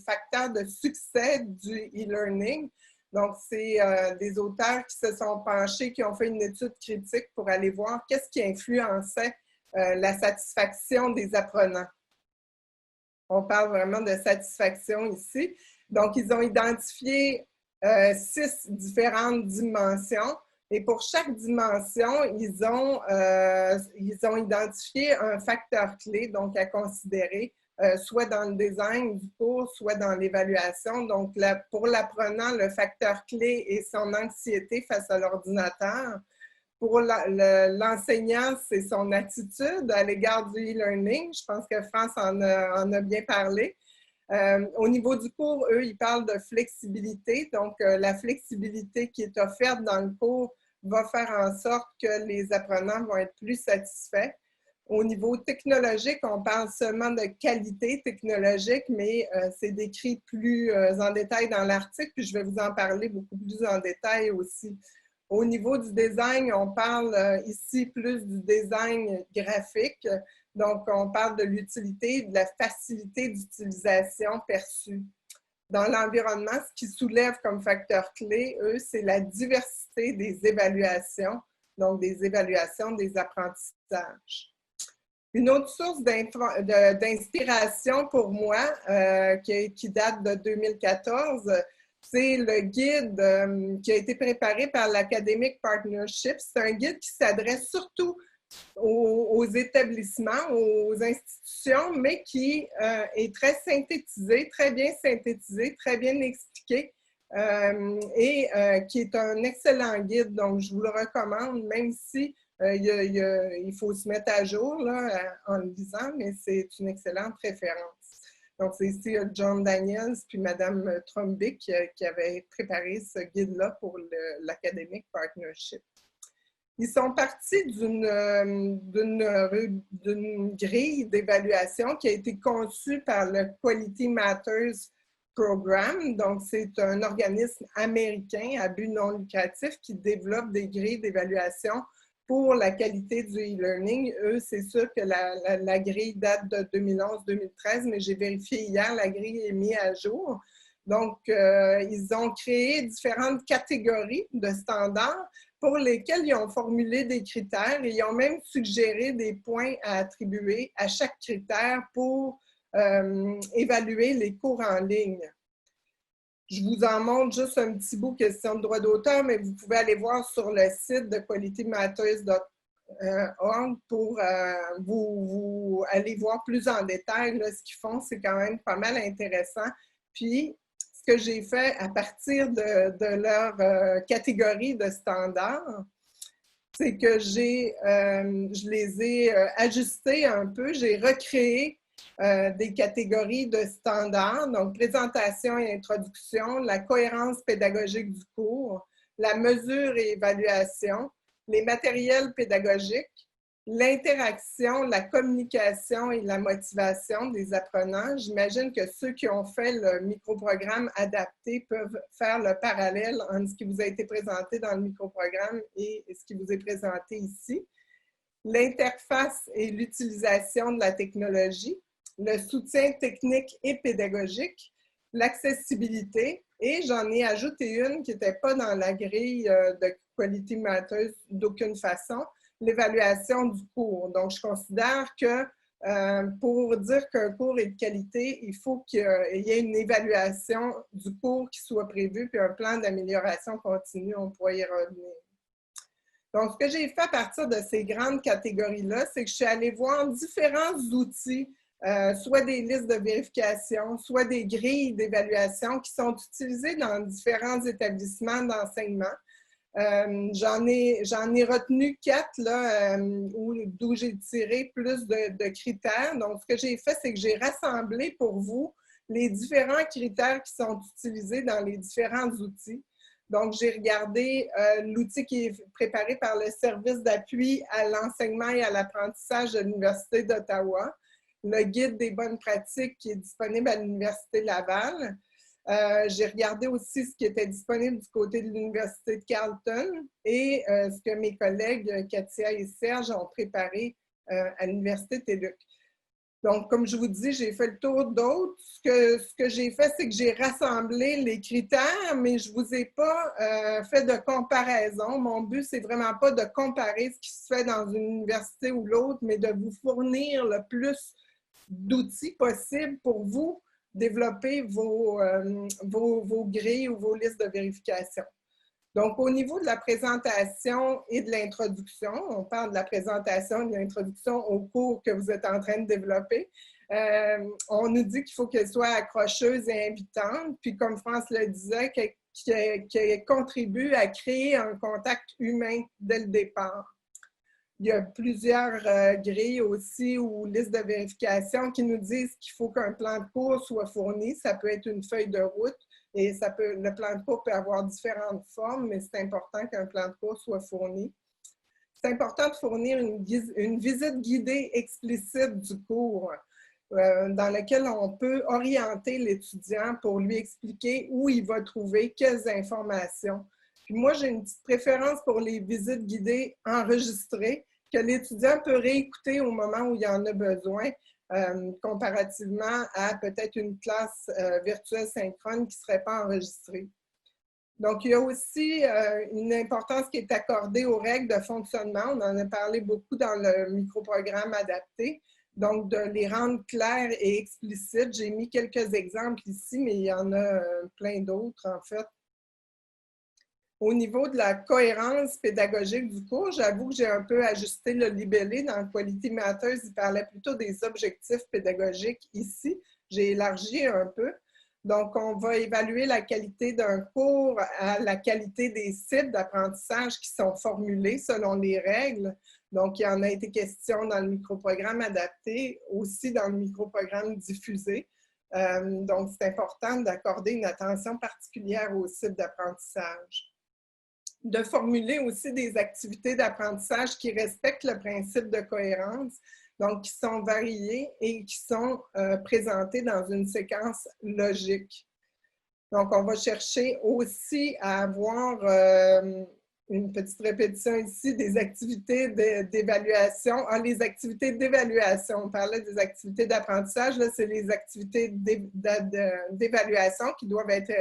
facteurs de succès du e-learning. Donc, c'est des auteurs qui se sont penchés, qui ont fait une étude critique pour aller voir qu'est-ce qui influençait la satisfaction des apprenants. On parle vraiment de satisfaction ici. Donc, ils ont identifié 6 différentes dimensions. Et pour chaque dimension, ils ont identifié un facteur clé, donc à considérer, soit dans le design du cours, soit dans l'évaluation. Donc, pour l'apprenant, le facteur clé est son anxiété face à l'ordinateur. Pour l'enseignant, c'est son attitude à l'égard du e-learning. Je pense que France en a bien parlé. Au niveau du cours, eux, ils parlent de flexibilité. Donc, la flexibilité qui est offerte dans le cours va faire en sorte que les apprenants vont être plus satisfaits. Au niveau technologique, on parle seulement de qualité technologique, mais c'est décrit plus en détail dans l'article, puis je vais vous en parler beaucoup plus en détail aussi. Au niveau du design, on parle ici plus du design graphique. Donc, on parle de l'utilité, de la facilité d'utilisation perçue. Dans l'environnement, ce qui soulève comme facteur clé, eux, c'est la diversité des évaluations, donc des évaluations des apprentissages. Une autre source d'inspiration pour moi, qui date de 2014, c'est le guide qui a été préparé par l'Academic Partnership. C'est un guide qui s'adresse surtout aux établissements, aux institutions, mais qui est très synthétisé, très bien synthétisé, très bien expliqué et qui est un excellent guide. Donc, je vous le recommande, même si il faut se mettre à jour là, en le lisant, mais c'est une excellente référence. Donc, c'est ici John Daniels puis Mme Trombick qui avaient préparé ce guide-là pour l'Academic Partnership. Ils sont partis d'une grille d'évaluation qui a été conçue par le Quality Matters Program. Donc, c'est un organisme américain à but non lucratif qui développe des grilles d'évaluation pour la qualité du e-learning. Eux, c'est sûr que la grille date de 2011-2013, mais j'ai vérifié hier, la grille est mise à jour. Donc, ils ont créé différentes catégories de standards pour lesquels ils ont formulé des critères et ils ont même suggéré des points à attribuer à chaque critère pour évaluer les cours en ligne. Je vous en montre juste un petit bout question de droit d'auteur, mais vous pouvez aller voir sur le site de qualitymatters.org pour vous aller voir plus en détail là, ce qu'ils font. C'est quand même pas mal intéressant. Puis, ce que j'ai fait à partir de leur catégorie de standards, c'est que je les ai ajustés un peu. J'ai recréé des catégories de standards, donc présentation et introduction, la cohérence pédagogique du cours, la mesure et évaluation, les matériels pédagogiques, l'interaction, la communication et la motivation des apprenants. J'imagine que ceux qui ont fait le microprogramme adapté peuvent faire le parallèle entre ce qui vous a été présenté dans le microprogramme et ce qui vous est présenté ici. L'interface et l'utilisation de la technologie, le soutien technique et pédagogique, l'accessibilité, et j'en ai ajouté une qui n'était pas dans la grille de Quality Matters d'aucune façon, l'évaluation du cours. Donc, je considère que pour dire qu'un cours est de qualité, il faut qu'il y ait une évaluation du cours qui soit prévue, puis un plan d'amélioration continue, on pourrait y revenir. Donc, ce que j'ai fait à partir de ces grandes catégories-là, c'est que je suis allée voir différents outils, soit des listes de vérification, soit des grilles d'évaluation qui sont utilisées dans différents établissements d'enseignement. J'en ai retenu 4 là, d'où j'ai tiré plus de critères. Donc, ce que j'ai fait, c'est que j'ai rassemblé pour vous les différents critères qui sont utilisés dans les différents outils. Donc, j'ai regardé l'outil qui est préparé par le service d'appui à l'enseignement et à l'apprentissage de l'Université d'Ottawa, le guide des bonnes pratiques qui est disponible à l'Université Laval. J'ai regardé aussi ce qui était disponible du côté de l'Université de Carleton et ce que mes collègues Katia et Serge ont préparé à l'Université TÉLUQ. Donc, comme je vous dis, j'ai fait le tour d'autres. Ce que j'ai fait, c'est que j'ai rassemblé les critères, mais je ne vous ai pas fait de comparaison. Mon but, c'est vraiment pas de comparer ce qui se fait dans une université ou l'autre, mais de vous fournir le plus d'outils possibles pour vous développer vos grilles ou vos listes de vérification. Donc, au niveau de la présentation et de l'introduction, on parle de la présentation et de l'introduction au cours que vous êtes en train de développer. On nous dit qu'il faut qu'elle soit accrocheuse et invitante, puis comme France le disait, qu'elle contribue à créer un contact humain dès le départ. Il y a plusieurs grilles aussi ou listes de vérification qui nous disent qu'il faut qu'un plan de cours soit fourni. Ça peut être une feuille de route et le plan de cours peut avoir différentes formes, mais c'est important qu'un plan de cours soit fourni. C'est important de fournir une visite guidée explicite du cours dans laquelle on peut orienter l'étudiant pour lui expliquer où il va trouver quelles informations. Puis moi, j'ai une petite préférence pour les visites guidées enregistrées que l'étudiant peut réécouter au moment où il en a besoin, comparativement à peut-être une classe virtuelle synchrone qui ne serait pas enregistrée. Donc, il y a aussi une importance qui est accordée aux règles de fonctionnement. On en a parlé beaucoup dans le microprogramme adapté. Donc, de les rendre claires et explicites. J'ai mis quelques exemples ici, mais il y en a plein d'autres, en fait. Au niveau de la cohérence pédagogique du cours, j'avoue que j'ai un peu ajusté le libellé. Dans Quality Matters, il parlait plutôt des objectifs pédagogiques. Ici, j'ai élargi un peu. Donc, on va évaluer la qualité d'un cours à la qualité des cibles d'apprentissage qui sont formulées selon les règles. Donc, il y en a été question dans le microprogramme adapté, aussi dans le microprogramme diffusé. Donc, c'est important d'accorder une attention particulière aux cibles d'apprentissage. De formuler aussi des activités d'apprentissage qui respectent le principe de cohérence, donc qui sont variées et qui sont présentées dans une séquence logique. Donc, on va chercher aussi à avoir une petite répétition ici, des activités d'évaluation. Ah, les activités d'évaluation, on parlait des activités d'apprentissage, là, c'est les activités d'évaluation qui doivent être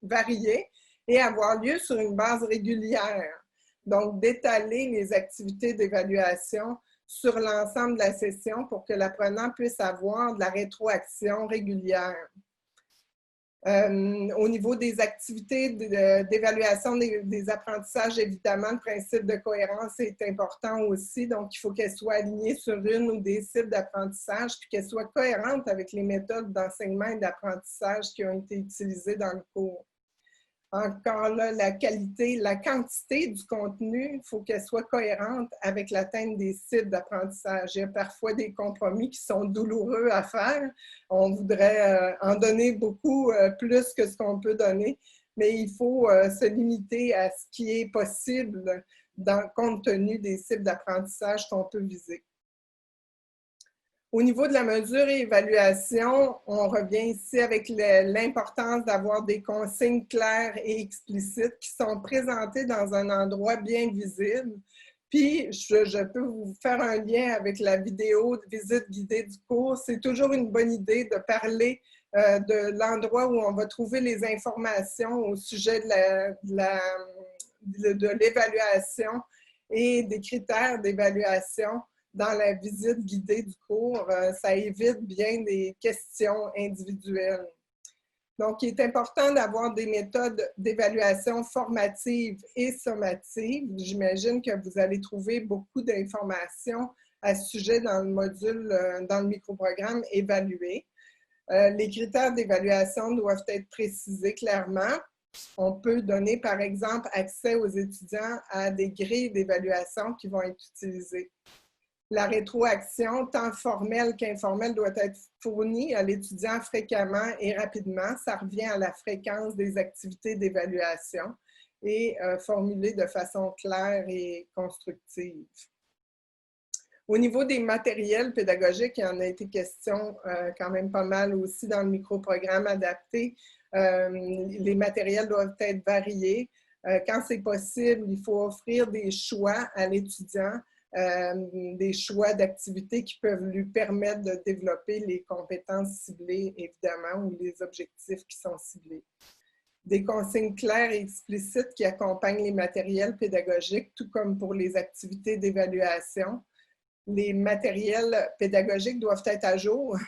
variées et avoir lieu sur une base régulière. Donc, d'étaler les activités d'évaluation sur l'ensemble de la session pour que l'apprenant puisse avoir de la rétroaction régulière. Au niveau des activités d'évaluation des apprentissages, évidemment, le principe de cohérence est important aussi. Donc, il faut qu'elle soit alignée sur une ou des cibles d'apprentissage, puis qu'elle soit cohérente avec les méthodes d'enseignement et d'apprentissage qui ont été utilisées dans le cours. Encore là, la qualité, la quantité du contenu, il faut qu'elle soit cohérente avec l'atteinte des cibles d'apprentissage. Il y a parfois des compromis qui sont douloureux à faire. On voudrait en donner beaucoup plus que ce qu'on peut donner, mais il faut se limiter à ce qui est possible compte tenu des cibles d'apprentissage qu'on peut viser. Au niveau de la mesure et évaluation, on revient ici avec l'importance d'avoir des consignes claires et explicites qui sont présentées dans un endroit bien visible. Puis, je peux vous faire un lien avec la vidéo de visite guidée du cours. C'est toujours une bonne idée de parler de l'endroit où on va trouver les informations au sujet de l'évaluation et des critères d'évaluation. Dans la visite guidée du cours, ça évite bien des questions individuelles. Donc, il est important d'avoir des méthodes d'évaluation formative et sommative. J'imagine que vous allez trouver beaucoup d'informations à ce sujet dans le module, dans le microprogramme « Évaluer ». Les critères d'évaluation doivent être précisés clairement. On peut donner, par exemple, accès aux étudiants à des grilles d'évaluation qui vont être utilisées. La rétroaction, tant formelle qu'informelle, doit être fournie à l'étudiant fréquemment et rapidement. Ça revient à la fréquence des activités d'évaluation et formulée de façon claire et constructive. Au niveau des matériels pédagogiques, il y en a été question quand même pas mal aussi dans le microprogramme adapté. Les matériels doivent être variés. Quand c'est possible, il faut offrir des choix à l'étudiant. Des choix d'activités qui peuvent lui permettre de développer les compétences ciblées, évidemment, ou les objectifs qui sont ciblés. Des consignes claires et explicites qui accompagnent les matériels pédagogiques, tout comme pour les activités d'évaluation. Les matériels pédagogiques doivent être à jour.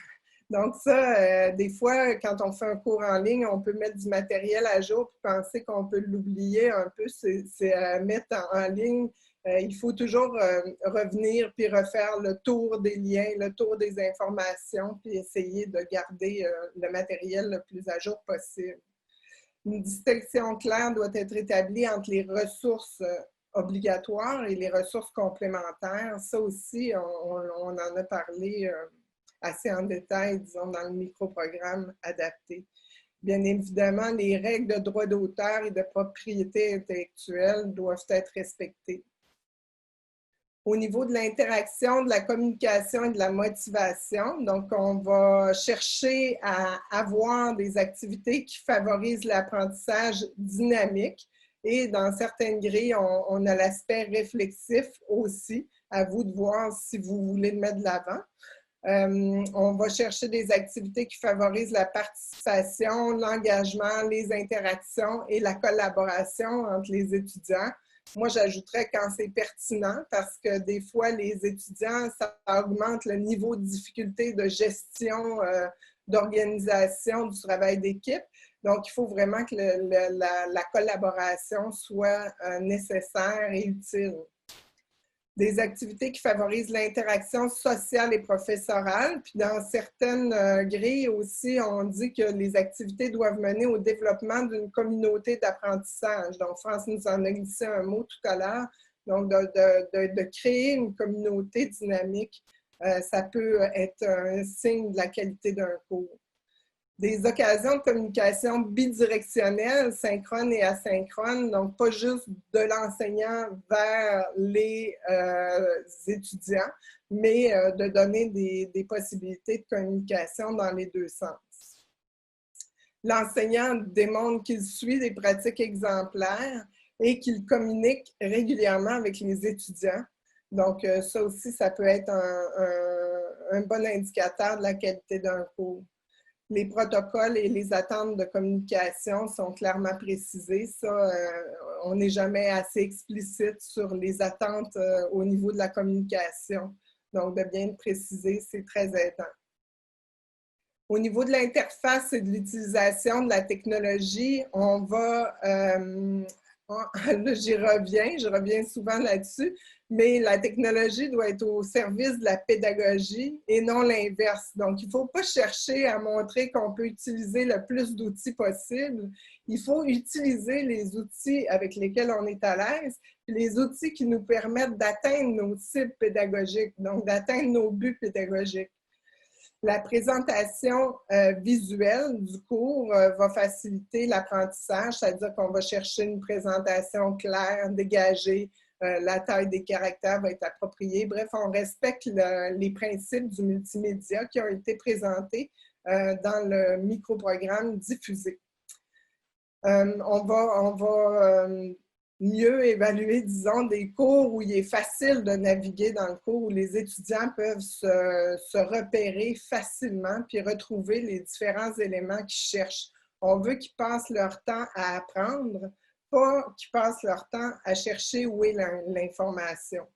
Donc ça, des fois, quand on fait un cours en ligne, on peut mettre du matériel à jour et penser qu'on peut l'oublier un peu. C'est à mettre en ligne. Il faut toujours revenir puis refaire le tour des liens, le tour des informations, puis essayer de garder le matériel le plus à jour possible. Une distinction claire doit être établie entre les ressources obligatoires et les ressources complémentaires. Ça aussi, on en a parlé assez en détail, disons, dans le microprogramme adapté. Bien évidemment, les règles de droit d'auteur et de propriété intellectuelle doivent être respectées. Au niveau de l'interaction, de la communication et de la motivation, donc on va chercher à avoir des activités qui favorisent l'apprentissage dynamique et dans certaines grilles, on a l'aspect réflexif aussi. À vous de voir si vous voulez le mettre de l'avant. On va chercher des activités qui favorisent la participation, l'engagement, les interactions et la collaboration entre les étudiants. Moi, j'ajouterais quand c'est pertinent parce que des fois, les étudiants, ça augmente le niveau de difficulté de gestion, d'organisation du travail d'équipe. Donc, il faut vraiment que la collaboration soit nécessaire et utile. Des activités qui favorisent l'interaction sociale et professorale. Puis dans certaines grilles aussi, on dit que les activités doivent mener au développement d'une communauté d'apprentissage. Donc, France nous en a glissé un mot tout à l'heure. Donc, de créer une communauté dynamique, ça peut être un signe de la qualité d'un cours. Des occasions de communication bidirectionnelle, synchrone et asynchrone, donc pas juste de l'enseignant vers les étudiants, mais de donner des possibilités de communication dans les deux sens. L'enseignant démontre qu'il suit des pratiques exemplaires et qu'ils communiquent régulièrement avec les étudiants. Donc, ça aussi, ça peut être un bon indicateur de la qualité d'un cours. Les protocoles et les attentes de communication sont clairement précisés. Ça, on n'est jamais assez explicite sur les attentes au niveau de la communication. Donc, de bien le préciser, c'est très aidant. Au niveau de l'interface et de l'utilisation de la technologie, on va, j'y reviens, je reviens souvent là-dessus, mais la technologie doit être au service de la pédagogie et non l'inverse. Donc, il ne faut pas chercher à montrer qu'on peut utiliser le plus d'outils possible. Il faut utiliser les outils avec lesquels on est à l'aise, les outils qui nous permettent d'atteindre nos cibles pédagogiques, donc d'atteindre nos buts pédagogiques. La présentation visuelle du cours va faciliter l'apprentissage, c'est-à-dire qu'on va chercher une présentation claire, dégagée, la taille des caractères va être appropriée. Bref, on respecte les principes du multimédia qui ont été présentés dans le microprogramme diffusé. On va mieux évaluer, disons, des cours où il est facile de naviguer dans le cours, où les étudiants peuvent se repérer facilement puis retrouver les différents éléments qu'ils cherchent. On veut qu'ils passent leur temps à apprendre, pas qu'ils passent leur temps à chercher où est l'information.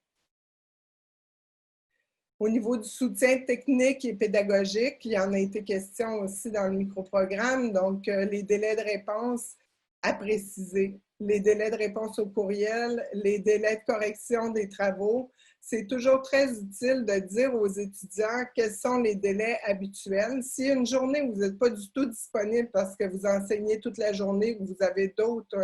Au niveau du soutien technique et pédagogique, il y en a été question aussi dans le microprogramme, donc les délais de réponse à préciser. Les délais de réponse au courriel, les délais de correction des travaux. C'est toujours très utile de dire aux étudiants quels sont les délais habituels. Si une journée, vous n'êtes pas du tout disponible parce que vous enseignez toute la journée ou vous avez d'autres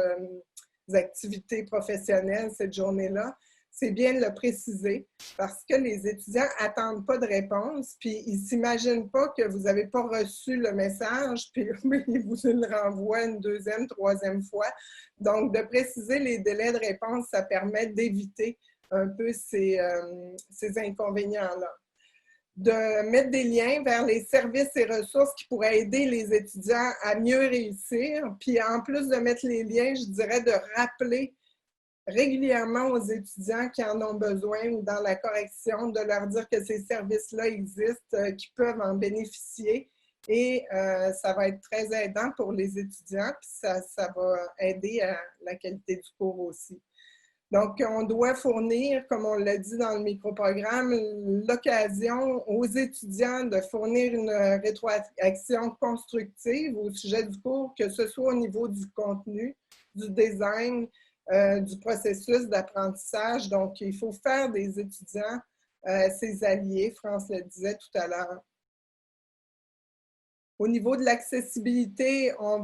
activités professionnelles cette journée-là, c'est bien de le préciser parce que les étudiants n'attendent pas de réponse, puis ils ne s'imaginent pas que vous n'avez pas reçu le message, puis ils vous le renvoient une deuxième, troisième fois. Donc, de préciser les délais de réponse, ça permet d'éviter un peu ces inconvénients-là. De mettre des liens vers les services et ressources qui pourraient aider les étudiants à mieux réussir. Puis en plus de mettre les liens, je dirais de rappeler régulièrement aux étudiants qui en ont besoin ou dans la correction, de leur dire que ces services-là existent, qu'ils peuvent en bénéficier. Et ça va être très aidant pour les étudiants, puis ça va aider à la qualité du cours aussi. Donc, on doit fournir, comme on l'a dit dans le microprogramme, l'occasion aux étudiants de fournir une rétroaction constructive au sujet du cours, que ce soit au niveau du contenu, du design, du processus d'apprentissage. Donc, il faut faire des étudiants ses alliés, France le disait tout à l'heure. Au niveau de l'accessibilité, un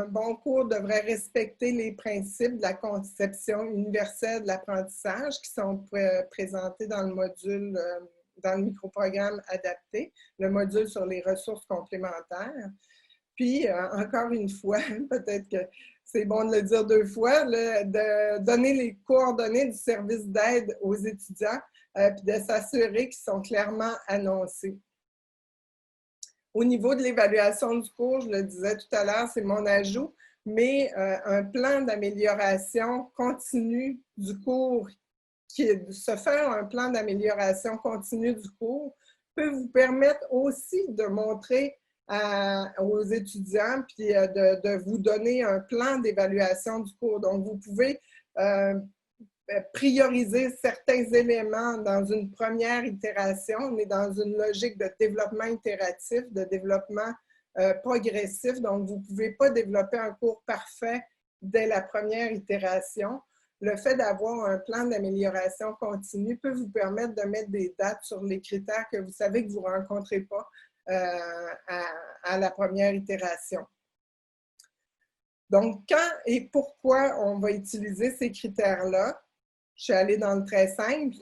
bon cours devrait respecter les principes de la conception universelle de l'apprentissage qui sont présentés dans le module, dans le microprogramme adapté, le module sur les ressources complémentaires. Puis, encore une fois, peut-être que c'est bon de le dire deux fois, de donner les coordonnées du service d'aide aux étudiants, puis de s'assurer qu'ils sont clairement annoncés. Au niveau de l'évaluation du cours, je le disais tout à l'heure, c'est mon ajout, mais un plan d'amélioration continue du cours, se faire un plan d'amélioration continue du cours peut vous permettre aussi de montrer aux étudiants puis de vous donner un plan d'évaluation du cours. Donc, vous pouvez prioriser certains éléments dans une première itération. On est dans une logique de développement itératif, de développement progressif. Donc, vous ne pouvez pas développer un cours parfait dès la première itération. Le fait d'avoir un plan d'amélioration continue peut vous permettre de mettre des dates sur les critères que vous savez que vous ne rencontrez pas à la première itération. Donc, quand et pourquoi on va utiliser ces critères-là? Je suis allée dans le très simple.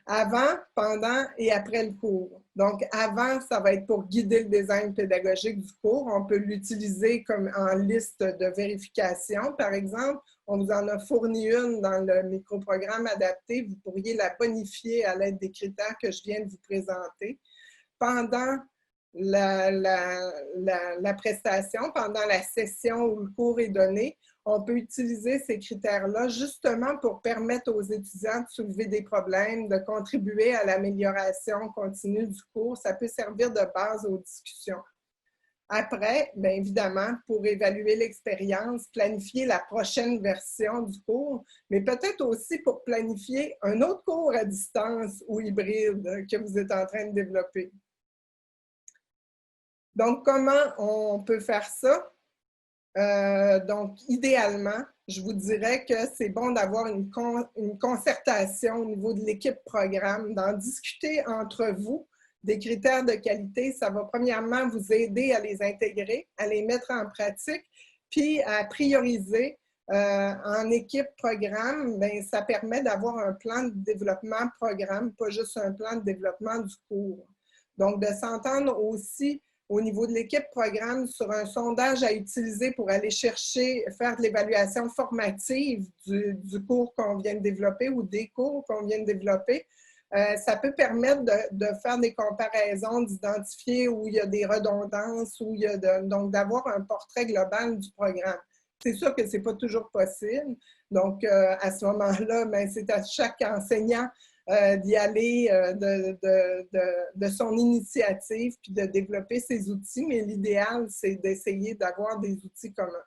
Avant, pendant et après le cours. Donc, avant, ça va être pour guider le design pédagogique du cours. On peut l'utiliser comme en liste de vérification, par exemple. On vous en a fourni une dans le microprogramme adapté. Vous pourriez la bonifier à l'aide des critères que je viens de vous présenter. Pendant la prestation, pendant la session où le cours est donné, on peut utiliser ces critères-là justement pour permettre aux étudiants de soulever des problèmes, de contribuer à l'amélioration continue du cours. Ça peut servir de base aux discussions. Après, bien évidemment, pour évaluer l'expérience, planifier la prochaine version du cours, mais peut-être aussi pour planifier un autre cours à distance ou hybride que vous êtes en train de développer. Donc, comment on peut faire ça? Donc, idéalement, je vous dirais que c'est bon d'avoir une concertation au niveau de l'équipe programme, d'en discuter entre vous des critères de qualité. Ça va premièrement vous aider à les intégrer, à les mettre en pratique, puis à prioriser en équipe programme. Bien, ça permet d'avoir un plan de développement programme, pas juste un plan de développement du cours. Donc, de s'entendre aussi au niveau de l'équipe programme sur un sondage à utiliser pour aller chercher, faire de l'évaluation formative du cours qu'on vient de développer ou des cours qu'on vient de développer. Ça peut permettre de faire des comparaisons, d'identifier où il y a des redondances, où il y a donc d'avoir un portrait global du programme. C'est sûr que ce n'est pas toujours possible. Donc, à ce moment-là, c'est à chaque enseignant d'y aller de son initiative puis de développer ses outils, mais l'idéal, c'est d'essayer d'avoir des outils communs.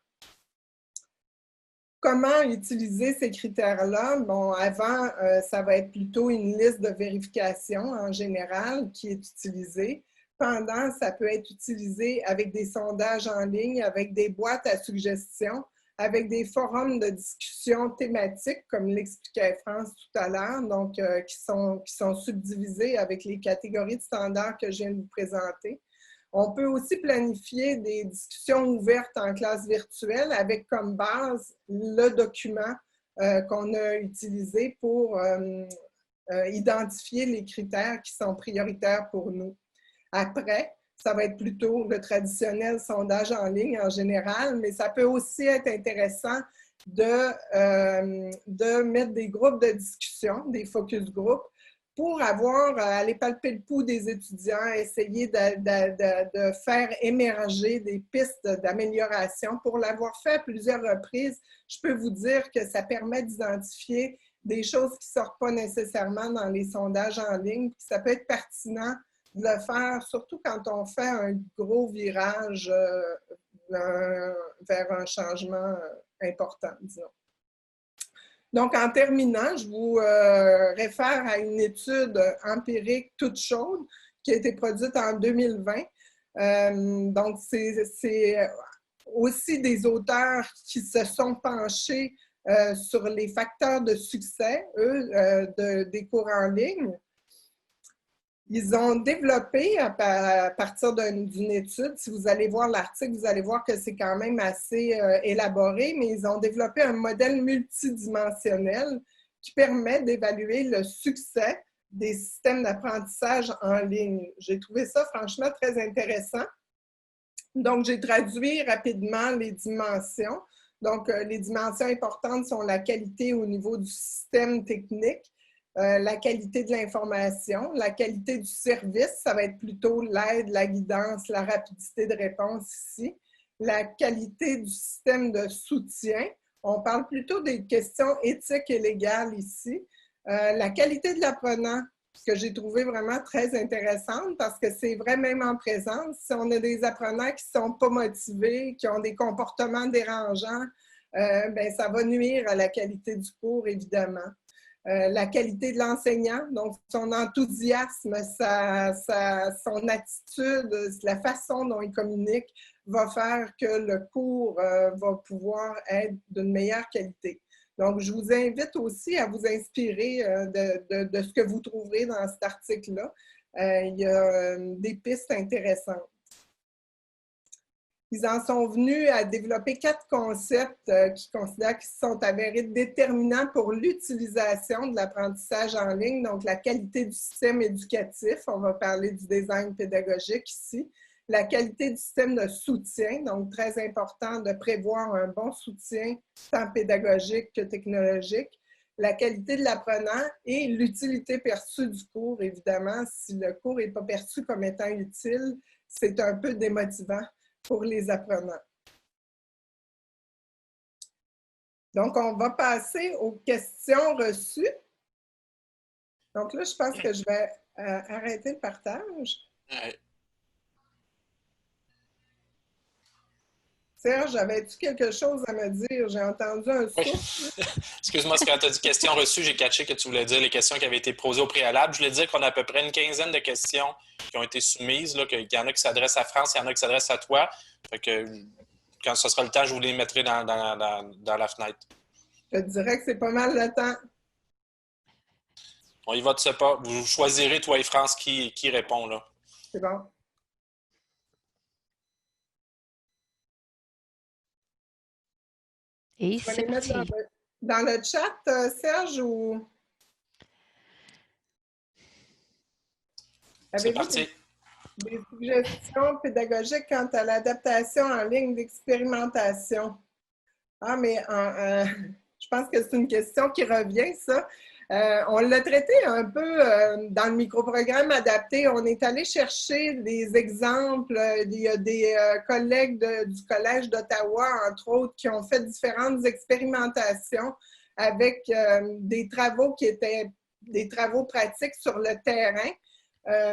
Comment utiliser ces critères-là? Bon, avant, ça va être plutôt une liste de vérification en général qui est utilisée. Pendant, ça peut être utilisé avec des sondages en ligne, avec des boîtes à suggestions, avec des forums de discussion thématiques, comme l'expliquait France tout à l'heure, donc qui sont subdivisés avec les catégories de standards que je viens de vous présenter. On peut aussi planifier des discussions ouvertes en classe virtuelle avec comme base le document qu'on a utilisé pour identifier les critères qui sont prioritaires pour nous. Après, ça va être plutôt le traditionnel sondage en ligne en général, mais ça peut aussi être intéressant de mettre des groupes de discussion, des focus groups, pour aller palper le pouls des étudiants, essayer de faire émerger des pistes d'amélioration. Pour l'avoir fait à plusieurs reprises, je peux vous dire que ça permet d'identifier des choses qui ne sortent pas nécessairement dans les sondages en ligne. Puis ça peut être pertinent de le faire, surtout quand on fait un gros virage vers un changement important, disons. Donc, en terminant, je vous réfère à une étude empirique toute chaude qui a été produite en 2020. Donc, c'est aussi des auteurs qui se sont penchés sur les facteurs de succès, des cours en ligne. Ils ont développé, à partir d'une étude, si vous allez voir l'article, vous allez voir que c'est quand même assez élaboré, mais ils ont développé un modèle multidimensionnel qui permet d'évaluer le succès des systèmes d'apprentissage en ligne. J'ai trouvé ça franchement très intéressant. Donc, j'ai traduit rapidement les dimensions. Donc, les dimensions importantes sont la qualité au niveau du système technique, la qualité de l'information, la qualité du service, ça va être plutôt l'aide, la guidance, la rapidité de réponse ici. La qualité du système de soutien, on parle plutôt des questions éthiques et légales ici. La qualité de l'apprenant, que j'ai trouvé vraiment très intéressante parce que c'est vrai même en présence. Si on a des apprenants qui ne sont pas motivés, qui ont des comportements dérangeants, bien, ça va nuire à la qualité du cours, évidemment. La qualité de l'enseignant, donc son enthousiasme, son attitude, la façon dont il communique va faire que le cours va pouvoir être d'une meilleure qualité. Donc, je vous invite aussi à vous inspirer de ce que vous trouverez dans cet article-là. Il y a des pistes intéressantes. Ils en sont venus à développer 4 concepts qu'ils considèrent qu'ils sont avérés déterminants pour l'utilisation de l'apprentissage en ligne, donc la qualité du système éducatif, on va parler du design pédagogique ici, la qualité du système de soutien, donc très important de prévoir un bon soutien tant pédagogique que technologique, la qualité de l'apprenant et l'utilité perçue du cours, évidemment. Si le cours n'est pas perçu comme étant utile, c'est un peu démotivant pour les apprenants. Donc, on va passer aux questions reçues. Donc là, je pense que je vais arrêter le partage. Ouais. Serge, avais-tu quelque chose à me dire? J'ai entendu un Oui. souffle. Excuse-moi, quand tu as dit questions reçues, j'ai catché que tu voulais dire les questions qui avaient été posées au préalable. Je voulais dire qu'on a à peu près une quinzaine de questions qui ont été soumises, là, qu'il y en a qui s'adressent à France, il y en a qui s'adressent à toi. Fait que quand ce sera le temps, je vous les mettrai dans la fenêtre. Je te dirais que c'est pas mal le temps. On y va de ce pas. Vous choisirez, toi et France, qui répond, là. C'est bon. Et Tu vas c'est les mettre parti. dans le chat, Serge, ou C'est avez-vous parti. des suggestions pédagogiques quant à l'adaptation en ligne d'expérimentation? Ah, mais je pense que c'est une question qui revient, ça. On l'a traité un peu dans le microprogramme adapté. On est allé chercher des exemples. Il y a des collègues du Collège d'Ottawa, entre autres, qui ont fait différentes expérimentations avec des travaux qui étaient des travaux pratiques sur le terrain,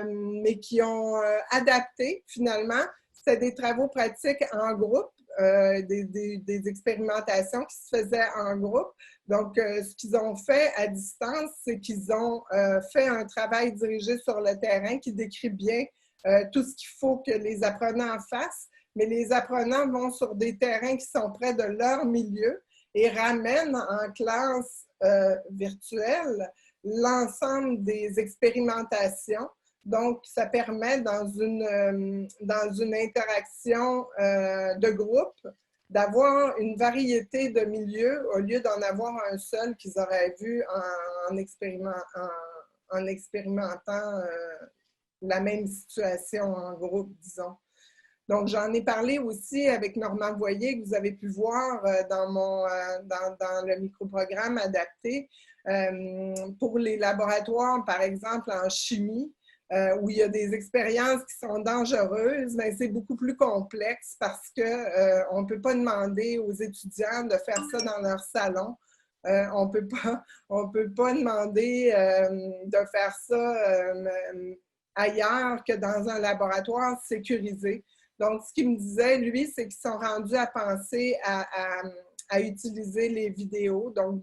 mais qui ont adapté finalement. C'était des travaux pratiques en groupe. Des expérimentations qui se faisaient en groupe. Donc, ce qu'ils ont fait à distance, c'est qu'ils ont fait un travail dirigé sur le terrain qui décrit bien tout ce qu'il faut que les apprenants fassent, mais les apprenants vont sur des terrains qui sont près de leur milieu et ramènent en classe virtuelle l'ensemble des expérimentations. Donc, ça permet dans une interaction de groupe d'avoir une variété de milieux au lieu d'en avoir un seul qu'ils auraient vu en expérimentant la même situation en groupe, disons. Donc, j'en ai parlé aussi avec Normand Voyer, que vous avez pu voir dans le microprogramme adapté pour les laboratoires, par exemple en chimie. Où il y a des expériences qui sont dangereuses, mais c'est beaucoup plus complexe parce qu'on ne peut pas demander aux étudiants de faire ça dans leur salon. On ne peut pas demander de faire ça ailleurs que dans un laboratoire sécurisé. Donc, ce qu'il me disait, lui, c'est qu'ils sont rendus à penser à utiliser les vidéos, donc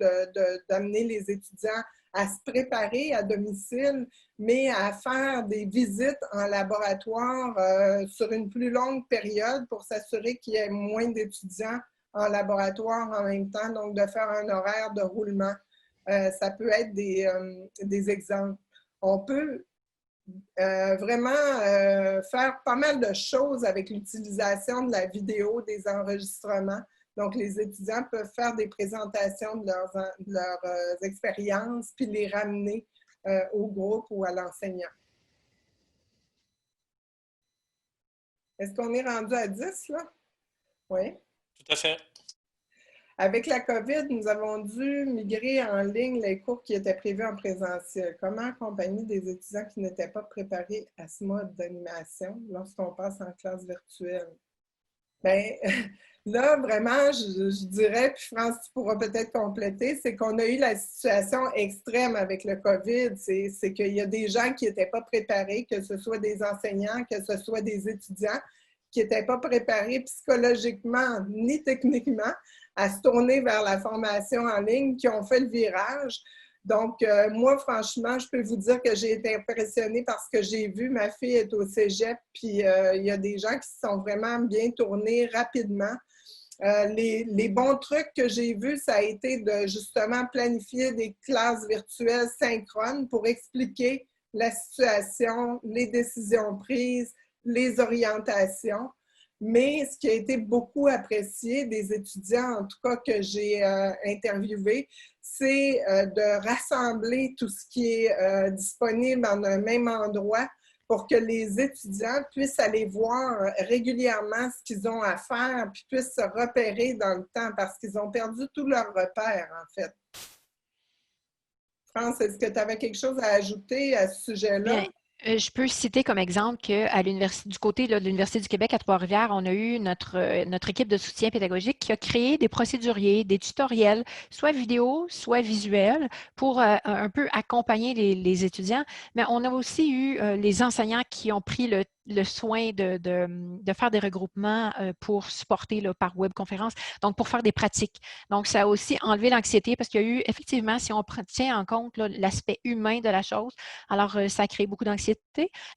d'amener les étudiants à se préparer à domicile, mais à faire des visites en laboratoire sur une plus longue période pour s'assurer qu'il y ait moins d'étudiants en laboratoire en même temps, donc de faire un horaire de roulement. Ça peut être des exemples. On peut vraiment faire pas mal de choses avec l'utilisation de la vidéo, des enregistrements. Donc, les étudiants peuvent faire des présentations de leurs expériences puis les ramener au groupe ou à l'enseignant. Est-ce qu'on est rendu à 10, là? Oui. Tout à fait. Avec la COVID, nous avons dû migrer en ligne les cours qui étaient prévus en présentiel. Comment accompagner des étudiants qui n'étaient pas préparés à ce mode d'animation lorsqu'on passe en classe virtuelle? Bien, là, vraiment, je dirais, puis France, tu pourras peut-être compléter, c'est qu'on a eu la situation extrême avec le COVID. C'est qu'il y a des gens qui n'étaient pas préparés, que ce soit des enseignants, que ce soit des étudiants, qui n'étaient pas préparés psychologiquement ni techniquement à se tourner vers la formation en ligne, qui ont fait le virage. Donc, moi, franchement, je peux vous dire que j'ai été impressionnée par ce que j'ai vu. Ma fille est au cégep, puis il y a des gens qui se sont vraiment bien tournés rapidement. Les bons trucs que j'ai vus, ça a été de justement planifier des classes virtuelles synchrones pour expliquer la situation, les décisions prises, les orientations. Mais ce qui a été beaucoup apprécié des étudiants, en tout cas que j'ai interviewés, c'est de rassembler tout ce qui est disponible en un même endroit pour que les étudiants puissent aller voir régulièrement ce qu'ils ont à faire puis puissent se repérer dans le temps parce qu'ils ont perdu tous leurs repères, en fait. France, est-ce que tu avais quelque chose à ajouter à ce sujet-là? Bien, Je peux citer comme exemple qu'à l'université, du côté là, de l'Université du Québec à Trois-Rivières, on a eu notre équipe de soutien pédagogique qui a créé des procéduriers, des tutoriels, soit vidéo, soit visuels, pour un peu accompagner les étudiants. Mais on a aussi eu les enseignants qui ont pris le soin de faire des regroupements pour supporter là, par webconférence, donc pour faire des pratiques. Donc, ça a aussi enlevé l'anxiété parce qu'il y a eu, effectivement, si on tient en compte l'aspect humain de la chose, alors ça a créé beaucoup d'anxiété.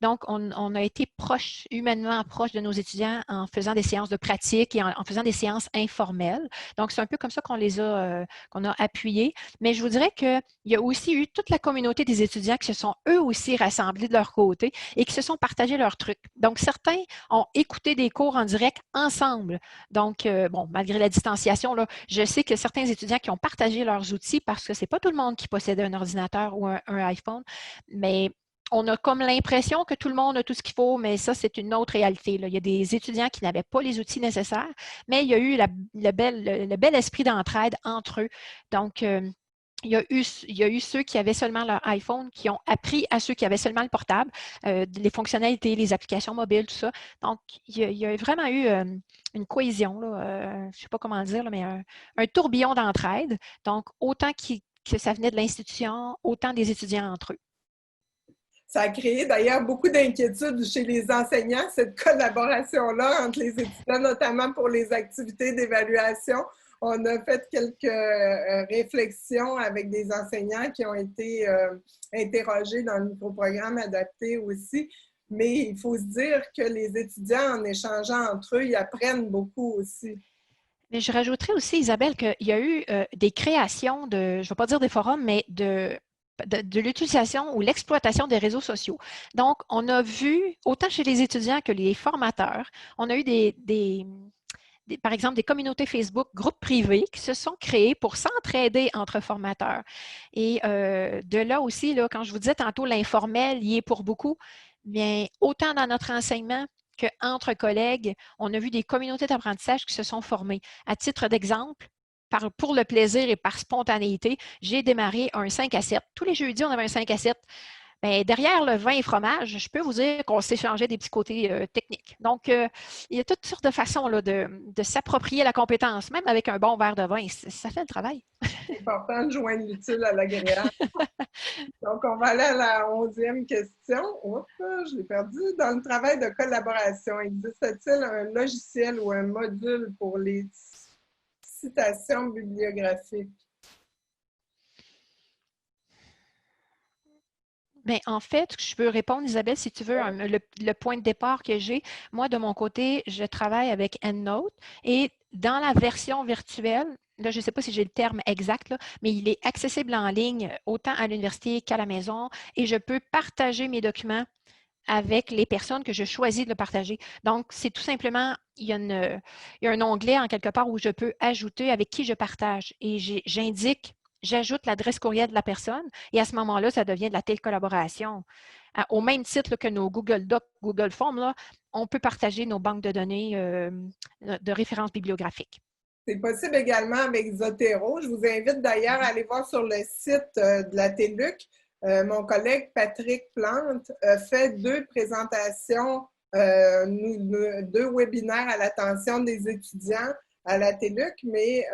Donc, on a été proche, humainement proche de nos étudiants en faisant des séances de pratique et en faisant des séances informelles. Donc, c'est un peu comme ça qu'on a appuyé. Mais je vous dirais qu'il y a aussi eu toute la communauté des étudiants qui se sont eux aussi rassemblés de leur côté et qui se sont partagés leurs trucs. Donc, certains ont écouté des cours en direct ensemble. Donc, bon, malgré la distanciation, là, je sais que certains étudiants qui ont partagé leurs outils parce que ce n'est pas tout le monde qui possède un ordinateur ou un iPhone, mais on a comme l'impression que tout le monde a tout ce qu'il faut, mais ça, c'est une autre réalité, là. Il y a des étudiants qui n'avaient pas les outils nécessaires, mais il y a eu le bel esprit d'entraide entre eux. Donc, il y a eu ceux qui avaient seulement leur iPhone qui ont appris à ceux qui avaient seulement le portable, les fonctionnalités, les applications mobiles, tout ça. Donc, il y a vraiment eu une cohésion, là, je ne sais pas comment dire, là, mais un tourbillon d'entraide. Donc, autant que ça venait de l'institution, autant des étudiants entre eux. Ça a créé d'ailleurs beaucoup d'inquiétudes chez les enseignants, cette collaboration-là entre les étudiants, notamment pour les activités d'évaluation. On a fait quelques réflexions avec des enseignants qui ont été interrogés dans le microprogramme adapté aussi. Mais il faut se dire que les étudiants, en échangeant entre eux, ils apprennent beaucoup aussi. Mais je rajouterais aussi, Isabelle, qu'il y a eu des créations je ne vais pas dire des forums, mais de l'utilisation ou l'exploitation des réseaux sociaux. Donc, on a vu, autant chez les étudiants que les formateurs, on a eu par exemple, des communautés Facebook, groupes privés qui se sont créés pour s'entraider entre formateurs. Et de là aussi, là, quand je vous disais tantôt, l'informel y est pour beaucoup, bien, autant dans notre enseignement qu'entre collègues, on a vu des communautés d'apprentissage qui se sont formées. À titre d'exemple, pour le plaisir et par spontanéité, j'ai démarré un 5 à 7. Tous les jeudis, on avait un 5 à 7. Bien, derrière le vin et fromage, je peux vous dire qu'on s'échangeait des petits côtés techniques. Donc, il y a toutes sortes de façons là, de s'approprier la compétence, même avec un bon verre de vin. Ça fait le travail. C'est important de joindre l'utile à l'agréable. Donc, on va aller à la 11e question. Oups, je l'ai perdu. Dans le travail de collaboration, existe-t-il un logiciel ou un module pour les citations bibliographiques? Bien, en fait, je peux répondre, Isabelle, si tu veux, le point de départ que j'ai. Moi, de mon côté, je travaille avec EndNote et dans la version virtuelle, là, je ne sais pas si j'ai le terme exact, là, mais il est accessible en ligne autant à l'université qu'à la maison et je peux partager mes documents avec les personnes que je choisis de le partager. Donc, c'est tout simplement, il y a un onglet en quelque part où je peux ajouter avec qui je partage et j'ajoute l'adresse courriel de la personne et à ce moment-là, ça devient de la télécollaboration. Au même titre là, que nos Google Docs, Google Forms, là, on peut partager nos banques de données de références bibliographiques. C'est possible également avec Zotero. Je vous invite d'ailleurs à aller voir sur le site de la TÉLUQ. Mon collègue Patrick Plante fait 2 présentations, 2 webinaires à l'attention des étudiants à la TÉLUQ, mais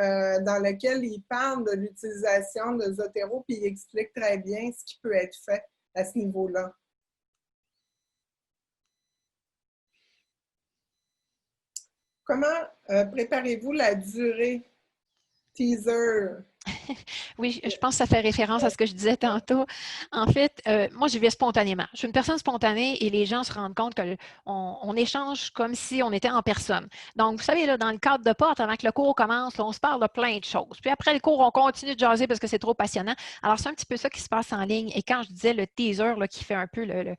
dans lequel il parle de l'utilisation de Zotero, puis il explique très bien ce qui peut être fait à ce niveau-là. Comment préparez-vous la durée? Teaser. Oui, je pense que ça fait référence à ce que je disais tantôt. En fait, moi, je vais spontanément. Je suis une personne spontanée et les gens se rendent compte qu'on échange comme si on était en personne. Donc, vous savez, là, dans le cadre de porte, avant que le cours commence, là, on se parle de plein de choses. Puis après le cours, on continue de jaser parce que c'est trop passionnant. Alors, c'est un petit peu ça qui se passe en ligne. Et quand je disais le teaser là, qui fait un peu le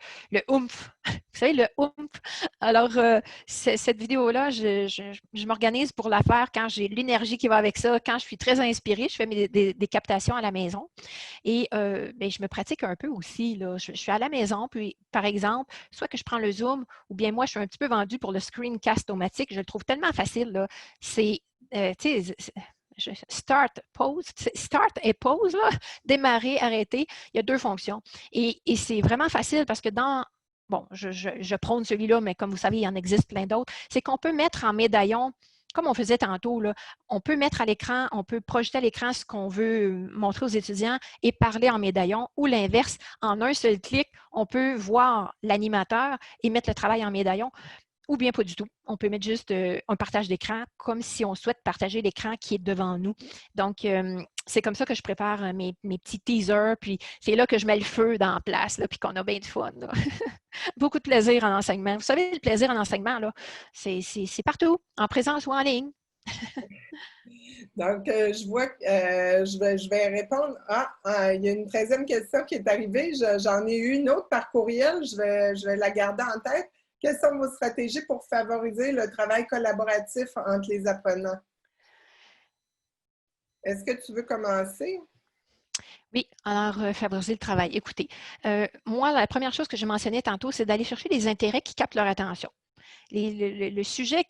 oomph, vous savez, le oomph. Alors, cette vidéo-là, je m'organise pour la faire quand j'ai l'énergie qui va avec ça, quand je suis très inspirée. Je fais des captations à la maison. Et bien, je me pratique un peu aussi. Là. Je suis à la maison, puis par exemple, soit que je prends le Zoom, ou bien moi, je suis un petit peu vendue pour le screencast-o-matique. Je le trouve tellement facile. C'est, tu sais, start, pause, start et pause, là, démarrer, arrêter. Il y a 2 fonctions. Et c'est vraiment facile parce que dans bon, je prône celui-là, mais comme vous savez, il en existe plein d'autres, c'est qu'on peut mettre en médaillon, comme on faisait tantôt, là, on peut mettre à l'écran, on peut projeter à l'écran ce qu'on veut montrer aux étudiants et parler en médaillon, ou l'inverse, en un seul clic, on peut voir l'animateur et mettre le travail en médaillon. Ou bien pas du tout. On peut mettre juste un partage d'écran comme si on souhaite partager l'écran qui est devant nous. Donc, c'est comme ça que je prépare mes petits teasers, puis c'est là que je mets le feu dans la place, là, puis qu'on a bien de fun. Là. Beaucoup de plaisir en enseignement. Vous savez, le plaisir en enseignement, là, c'est partout, en présence ou en ligne. Donc, je vois que je vais répondre. Il y a une 13e question qui est arrivée. J'en ai eu une autre par courriel. Je vais la garder en tête. Quelles sont vos stratégies pour favoriser le travail collaboratif entre les apprenants? Est-ce que tu veux commencer? Oui, alors favoriser le travail. Écoutez, moi, la première chose que je mentionnais tantôt, c'est d'aller chercher les intérêts qui captent leur attention. Le sujet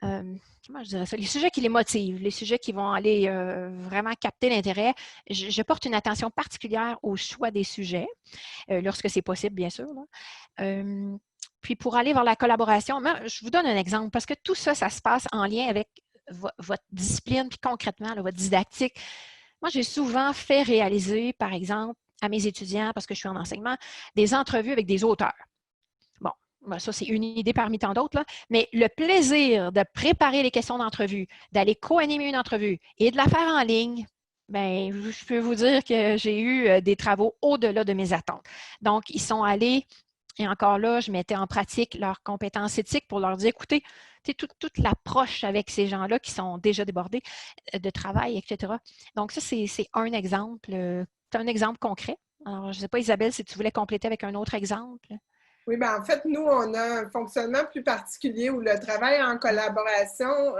comment je dirais ça? Les sujets qui les motivent, les sujets qui vont aller vraiment capter l'intérêt. Je porte une attention particulière au choix des sujets, lorsque c'est possible, bien sûr. Là. Puis pour aller vers la collaboration, je vous donne un exemple, parce que tout ça, ça se passe en lien avec votre discipline, puis concrètement, là, votre didactique. Moi, j'ai souvent fait réaliser, par exemple, à mes étudiants, parce que je suis en enseignement, des entrevues avec des auteurs. Bon, ça, c'est une idée parmi tant d'autres, là. Mais le plaisir de préparer les questions d'entrevue, d'aller co-animer une entrevue et de la faire en ligne, bien, je peux vous dire que j'ai eu des travaux au-delà de mes attentes. Donc, ils sont allés, et encore là, je mettais en pratique leurs compétences éthiques pour leur dire, écoutez, toute l'approche avec ces gens-là qui sont déjà débordés de travail, etc. Donc, ça, c'est un exemple. C'est un exemple concret. Alors, je ne sais pas, Isabelle, si tu voulais compléter avec un autre exemple. Oui, bien en fait, nous, on a un fonctionnement plus particulier où le travail en collaboration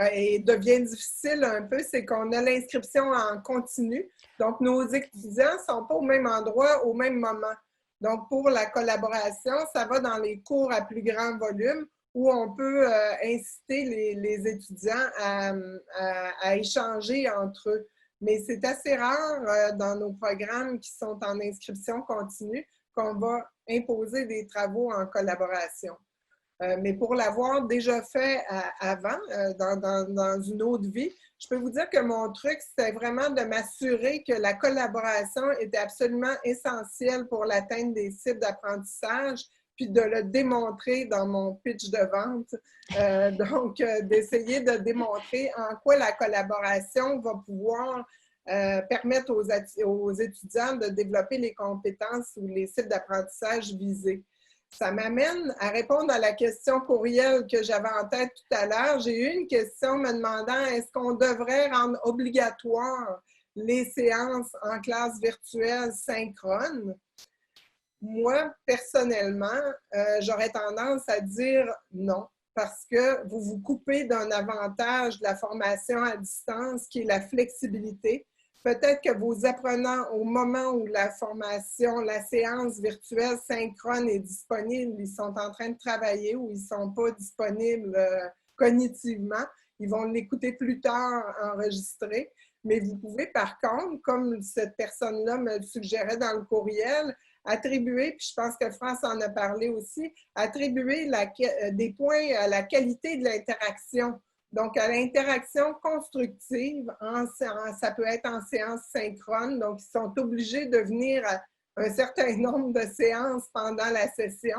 devient difficile un peu, c'est qu'on a l'inscription en continu. Donc, nos étudiants ne sont pas au même endroit au même moment. Donc, pour la collaboration, ça va dans les cours à plus grand volume où on peut inciter les étudiants à échanger entre eux. Mais c'est assez rare dans nos programmes qui sont en inscription continue qu'on va imposer des travaux en collaboration. Mais pour l'avoir déjà fait avant, dans une autre vie, je peux vous dire que mon truc, c'était vraiment de m'assurer que la collaboration était absolument essentielle pour l'atteinte des cibles d'apprentissage, puis de le démontrer dans mon pitch de vente. Donc, d'essayer de démontrer en quoi la collaboration va pouvoir permettre aux étudiants de développer les compétences ou les cibles d'apprentissage visées. Ça m'amène à répondre à la question courriel que j'avais en tête tout à l'heure. J'ai eu une question me demandant est-ce qu'on devrait rendre obligatoire les séances en classe virtuelle synchrone? Moi, personnellement, j'aurais tendance à dire non, parce que vous vous coupez d'un avantage de la formation à distance qui est la flexibilité. Peut-être que vos apprenants, au moment où la formation, la séance virtuelle synchrone est disponible, ils sont en train de travailler ou ils ne sont pas disponibles cognitivement. Ils vont l'écouter plus tard enregistré. Mais vous pouvez, par contre, comme cette personne-là me le suggérait dans le courriel, attribuer, puis je pense que France en a parlé aussi, attribuer des points à la qualité de l'interaction. Donc, à l'interaction constructive, ça peut être en séance synchrone, donc ils sont obligés de venir à un certain nombre de séances pendant la session,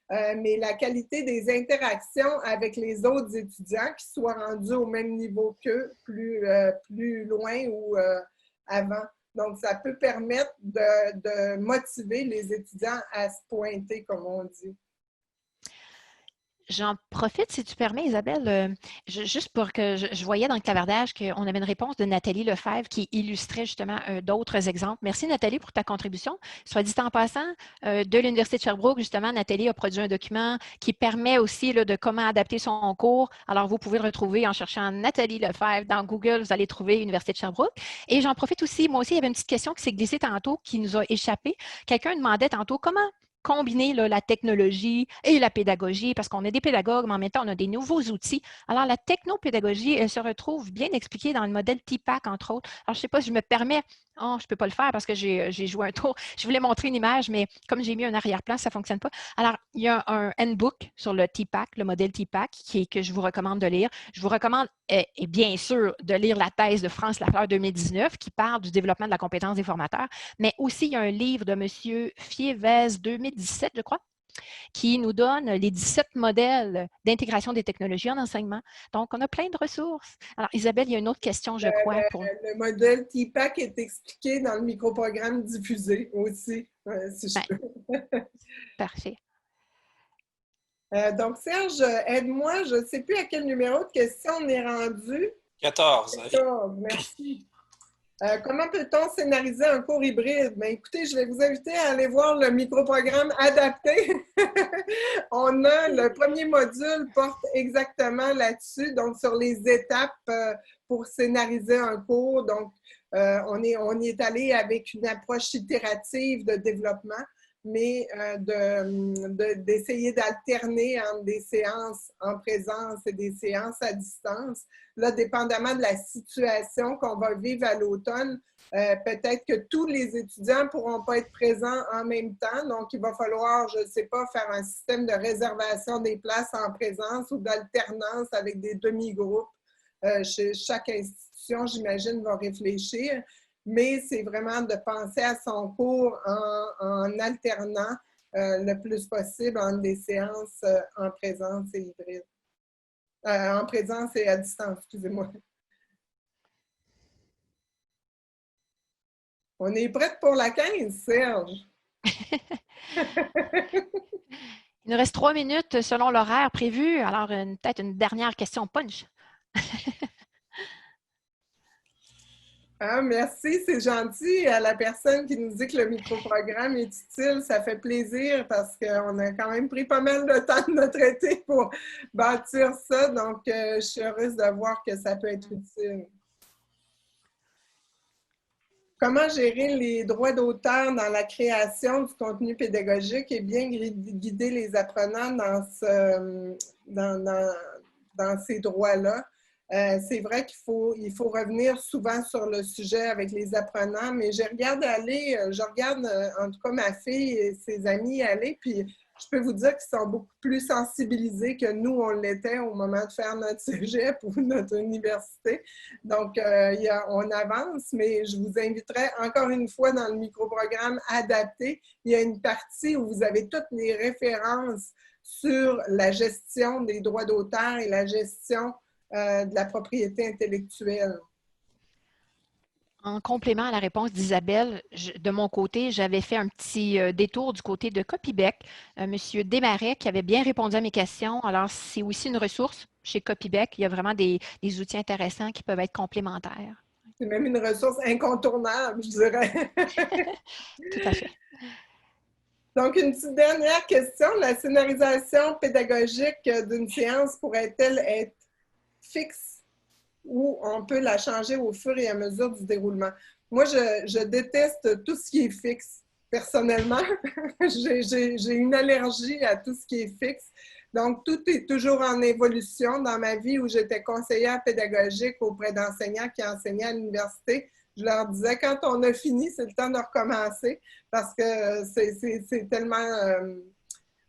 mais la qualité des interactions avec les autres étudiants qui soient rendus au même niveau qu'eux, plus loin ou avant. Donc, ça peut permettre de motiver les étudiants à se pointer, comme on dit. J'en profite, si tu permets, Isabelle, juste pour que je voyais dans le clavardage qu'on avait une réponse de Nathalie Lefebvre qui illustrait justement d'autres exemples. Merci Nathalie pour ta contribution. Soit dit en passant, de l'Université de Sherbrooke, justement, Nathalie a produit un document qui permet aussi là, de comment adapter son cours. Alors, vous pouvez le retrouver en cherchant Nathalie Lefebvre dans Google, vous allez trouver Université de Sherbrooke. Et j'en profite aussi, moi aussi, il y avait une petite question qui s'est glissée tantôt, qui nous a échappé. Quelqu'un demandait tantôt comment combiner là, la technologie et la pédagogie, parce qu'on a des pédagogues, mais en même temps, on a des nouveaux outils. Alors, la technopédagogie, elle se retrouve bien expliquée dans le modèle TPACK, entre autres. Alors, je ne sais pas si je me permets Oh, je ne peux pas le faire parce que j'ai joué un tour. Je voulais montrer une image, mais comme j'ai mis un arrière-plan, ça ne fonctionne pas. Alors, il y a un handbook sur le TPAC, le modèle TPAC, que je vous recommande de lire. Je vous recommande, et bien sûr, de lire la thèse de France Lafleur 2019 qui parle du développement de la compétence des formateurs, mais aussi il y a un livre de M. Fievez 2017, je crois, qui nous donne les 17 modèles d'intégration des technologies en enseignement. Donc, on a plein de ressources. Alors, Isabelle, il y a une autre question, je crois. Le modèle TPAC est expliqué dans le microprogramme diffusé aussi, si je peux. Parfait. Donc, Serge, aide-moi. Je ne sais plus à quel numéro de question on est rendu. 14. 14, merci. Comment peut-on scénariser un cours hybride? Bien, écoutez, je vais vous inviter à aller voir le microprogramme adapté. On a le premier module porte exactement là-dessus, donc sur les étapes pour scénariser un cours. Donc, on y est allé avec une approche itérative de développement, mais d'essayer d'alterner entre des séances en présence et des séances à distance. Là, dépendamment de la situation qu'on va vivre à l'automne, peut-être que tous les étudiants ne pourront pas être présents en même temps. Donc, il va falloir, je ne sais pas, faire un système de réservation des places en présence ou d'alternance avec des demi-groupes. Chaque institution, j'imagine, va réfléchir. Mais c'est vraiment de penser à son cours en alternant le plus possible entre des séances en présence et hybrides. En présence et à distance, excusez-moi. On est prête pour la 15, Serge. Il nous reste 3 minutes selon l'horaire prévu. Alors, peut-être une dernière question punch. Ah, merci, c'est gentil. À la personne qui nous dit que le microprogramme est utile, ça fait plaisir parce qu'on a quand même pris pas mal de temps de notre été pour bâtir ça. Donc, je suis heureuse de voir que ça peut être utile. Comment gérer les droits d'auteur dans la création du contenu pédagogique et bien guider les apprenants dans ces droits-là? C'est vrai qu'il faut revenir souvent sur le sujet avec les apprenants, mais je regarde en tout cas ma fille et ses amis aller, puis je peux vous dire qu'ils sont beaucoup plus sensibilisés que nous, on l'était au moment de faire notre cégep ou notre université. Donc, on avance, mais je vous inviterai encore une fois dans le microprogramme adapté. Il y a une partie où vous avez toutes les références sur la gestion des droits d'auteur et la gestion de la propriété intellectuelle. En complément à la réponse d'Isabelle, de mon côté, j'avais fait un petit détour du côté de Copybec. Monsieur Desmarais qui avait bien répondu à mes questions. Alors, c'est aussi une ressource chez Copybec. Il y a vraiment des outils intéressants qui peuvent être complémentaires. C'est même une ressource incontournable, je dirais. Tout à fait. Donc, une petite dernière question. La scénarisation pédagogique d'une séance pourrait-elle être fixe ou on peut la changer au fur et à mesure du déroulement? Moi, je déteste tout ce qui est fixe. Personnellement, j'ai une allergie à tout ce qui est fixe. Donc, tout est toujours en évolution. Dans ma vie où j'étais conseillère pédagogique auprès d'enseignants qui enseignaient à l'université, je leur disais, quand on a fini, c'est le temps de recommencer parce que c'est tellement...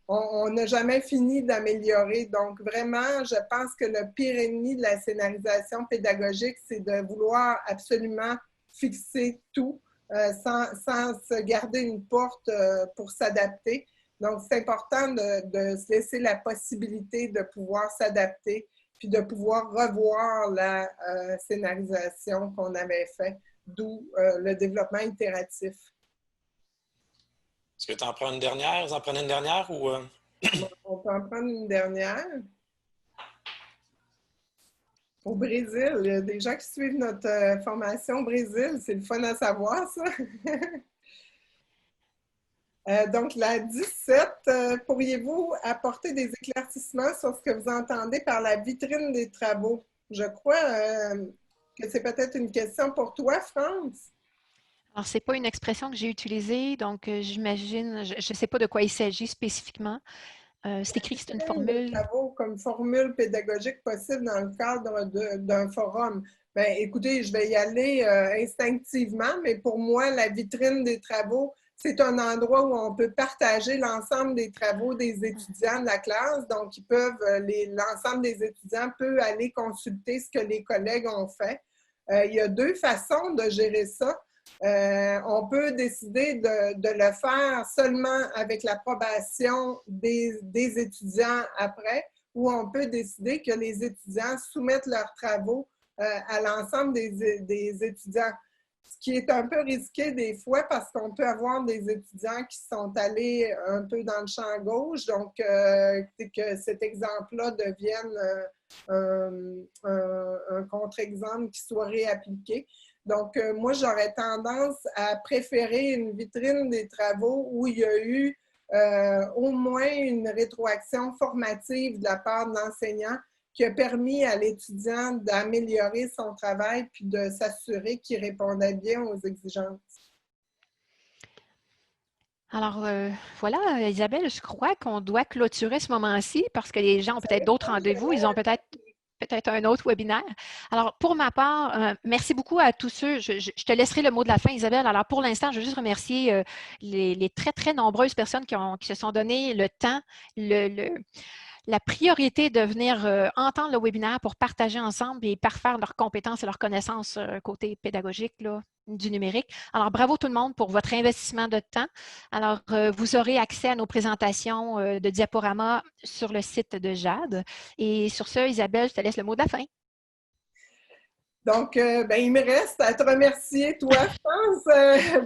on n'a jamais fini d'améliorer. Donc, vraiment, je pense que le pire ennemi de la scénarisation pédagogique, c'est de vouloir absolument fixer tout sans se garder une porte pour s'adapter. Donc, c'est important de se laisser la possibilité de pouvoir s'adapter puis de pouvoir revoir la scénarisation qu'on avait faite, d'où le développement itératif. Est-ce que tu en prends une dernière? Vous en prenez une dernière ou... On peut en prendre une dernière. Au Brésil, il y a des gens qui suivent notre formation au Brésil. C'est le fun à savoir, ça. Donc, la 17, pourriez-vous apporter des éclaircissements sur ce que vous entendez par la vitrine des travaux? Je crois que c'est peut-être une question pour toi, France. Alors, ce n'est pas une expression que j'ai utilisée, donc j'imagine, je ne sais pas de quoi il s'agit spécifiquement. C'est écrit que c'est une formule. Travaux comme formule pédagogique possible dans le cadre d'un forum. Bien, écoutez, je vais y aller instinctivement, mais pour moi, la vitrine des travaux, c'est un endroit où on peut partager l'ensemble des travaux des étudiants de la classe. Donc, ils peuvent, l'ensemble des étudiants peut aller consulter ce que les collègues ont fait. Il y a deux façons de gérer ça. On peut décider de le faire seulement avec l'approbation des étudiants après, ou on peut décider que les étudiants soumettent leurs travaux à l'ensemble des étudiants. Ce qui est un peu risqué des fois parce qu'on peut avoir des étudiants qui sont allés un peu dans le champ gauche, donc que cet exemple-là devienne un contre-exemple qui soit réappliqué. Donc, moi, j'aurais tendance à préférer une vitrine des travaux où il y a eu au moins une rétroaction formative de la part de l'enseignant qui a permis à l'étudiant d'améliorer son travail puis de s'assurer qu'il répondait bien aux exigences. Alors, voilà, Isabelle, je crois qu'on doit clôturer ce moment-ci parce que les gens ont peut-être d'autres rendez-vous, ils ont peut-être un autre webinaire. Alors, pour ma part, merci beaucoup à tous ceux. Je te laisserai le mot de la fin, Isabelle. Alors, pour l'instant, je veux juste remercier les très, très nombreuses personnes qui se sont donné le temps, la priorité de venir entendre le webinaire pour partager ensemble et parfaire leurs compétences et leurs connaissances côté pédagogique là, du numérique. Alors, bravo tout le monde pour votre investissement de temps. Alors, vous aurez accès à nos présentations de diaporamas sur le site de Jade. Et sur ce, Isabelle, je te laisse le mot de la fin. Donc, ben, il me reste à te remercier, toi, France,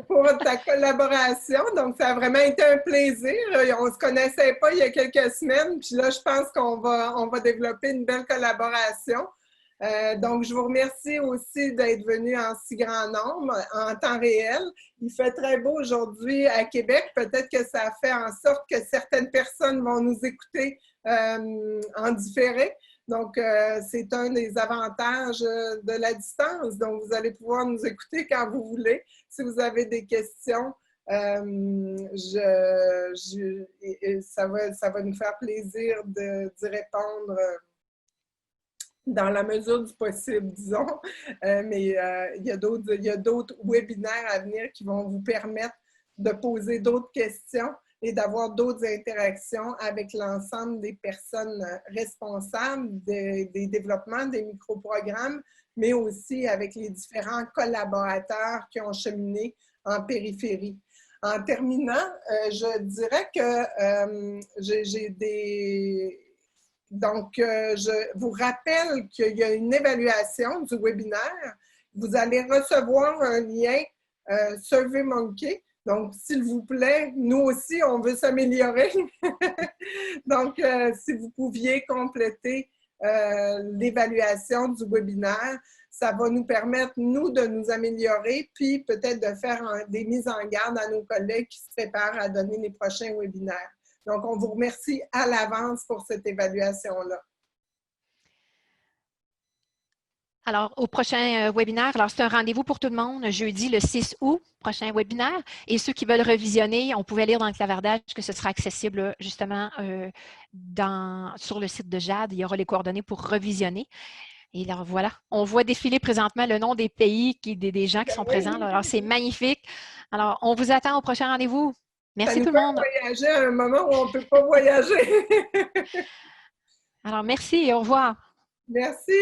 pour ta collaboration. Donc, ça a vraiment été un plaisir. On ne se connaissait pas il y a quelques semaines, puis là, je pense qu'on va développer une belle collaboration. Donc, je vous remercie aussi d'être venu en si grand nombre, en temps réel. Il fait très beau aujourd'hui à Québec. Peut-être que ça a fait en sorte que certaines personnes vont nous écouter en différé. Donc, c'est un des avantages de la distance. Donc, vous allez pouvoir nous écouter quand vous voulez. Si vous avez des questions, ça va nous faire plaisir d'y répondre dans la mesure du possible, disons. Mais il y a d'autres webinaires à venir qui vont vous permettre de poser d'autres questions et d'avoir d'autres interactions avec l'ensemble des personnes responsables des développements des microprogrammes, mais aussi avec les différents collaborateurs qui ont cheminé en périphérie. En terminant, je dirais que j'ai des... Donc, je vous rappelle qu'il y a une évaluation du webinaire. Vous allez recevoir un lien SurveyMonkey. Donc, s'il vous plaît, nous aussi, on veut s'améliorer. Donc, si vous pouviez compléter l'évaluation du webinaire, ça va nous permettre, nous, de nous améliorer, puis peut-être de faire des mises en garde à nos collègues qui se préparent à donner les prochains webinaires. Donc, on vous remercie à l'avance pour cette évaluation-là. Alors, au prochain webinaire, alors c'est un rendez-vous pour tout le monde, jeudi le 6 août, prochain webinaire. Et ceux qui veulent revisionner, on pouvait lire dans le clavardage que ce sera accessible justement sur le site de Jade. Il y aura les coordonnées pour revisionner. Et alors voilà, on voit défiler présentement le nom des pays, des gens qui sont présents. Là. Alors, c'est magnifique. Alors, on vous attend au prochain rendez-vous. Merci tout le monde. Voyager à un moment où on ne peut pas voyager. Alors, merci et au revoir. Merci.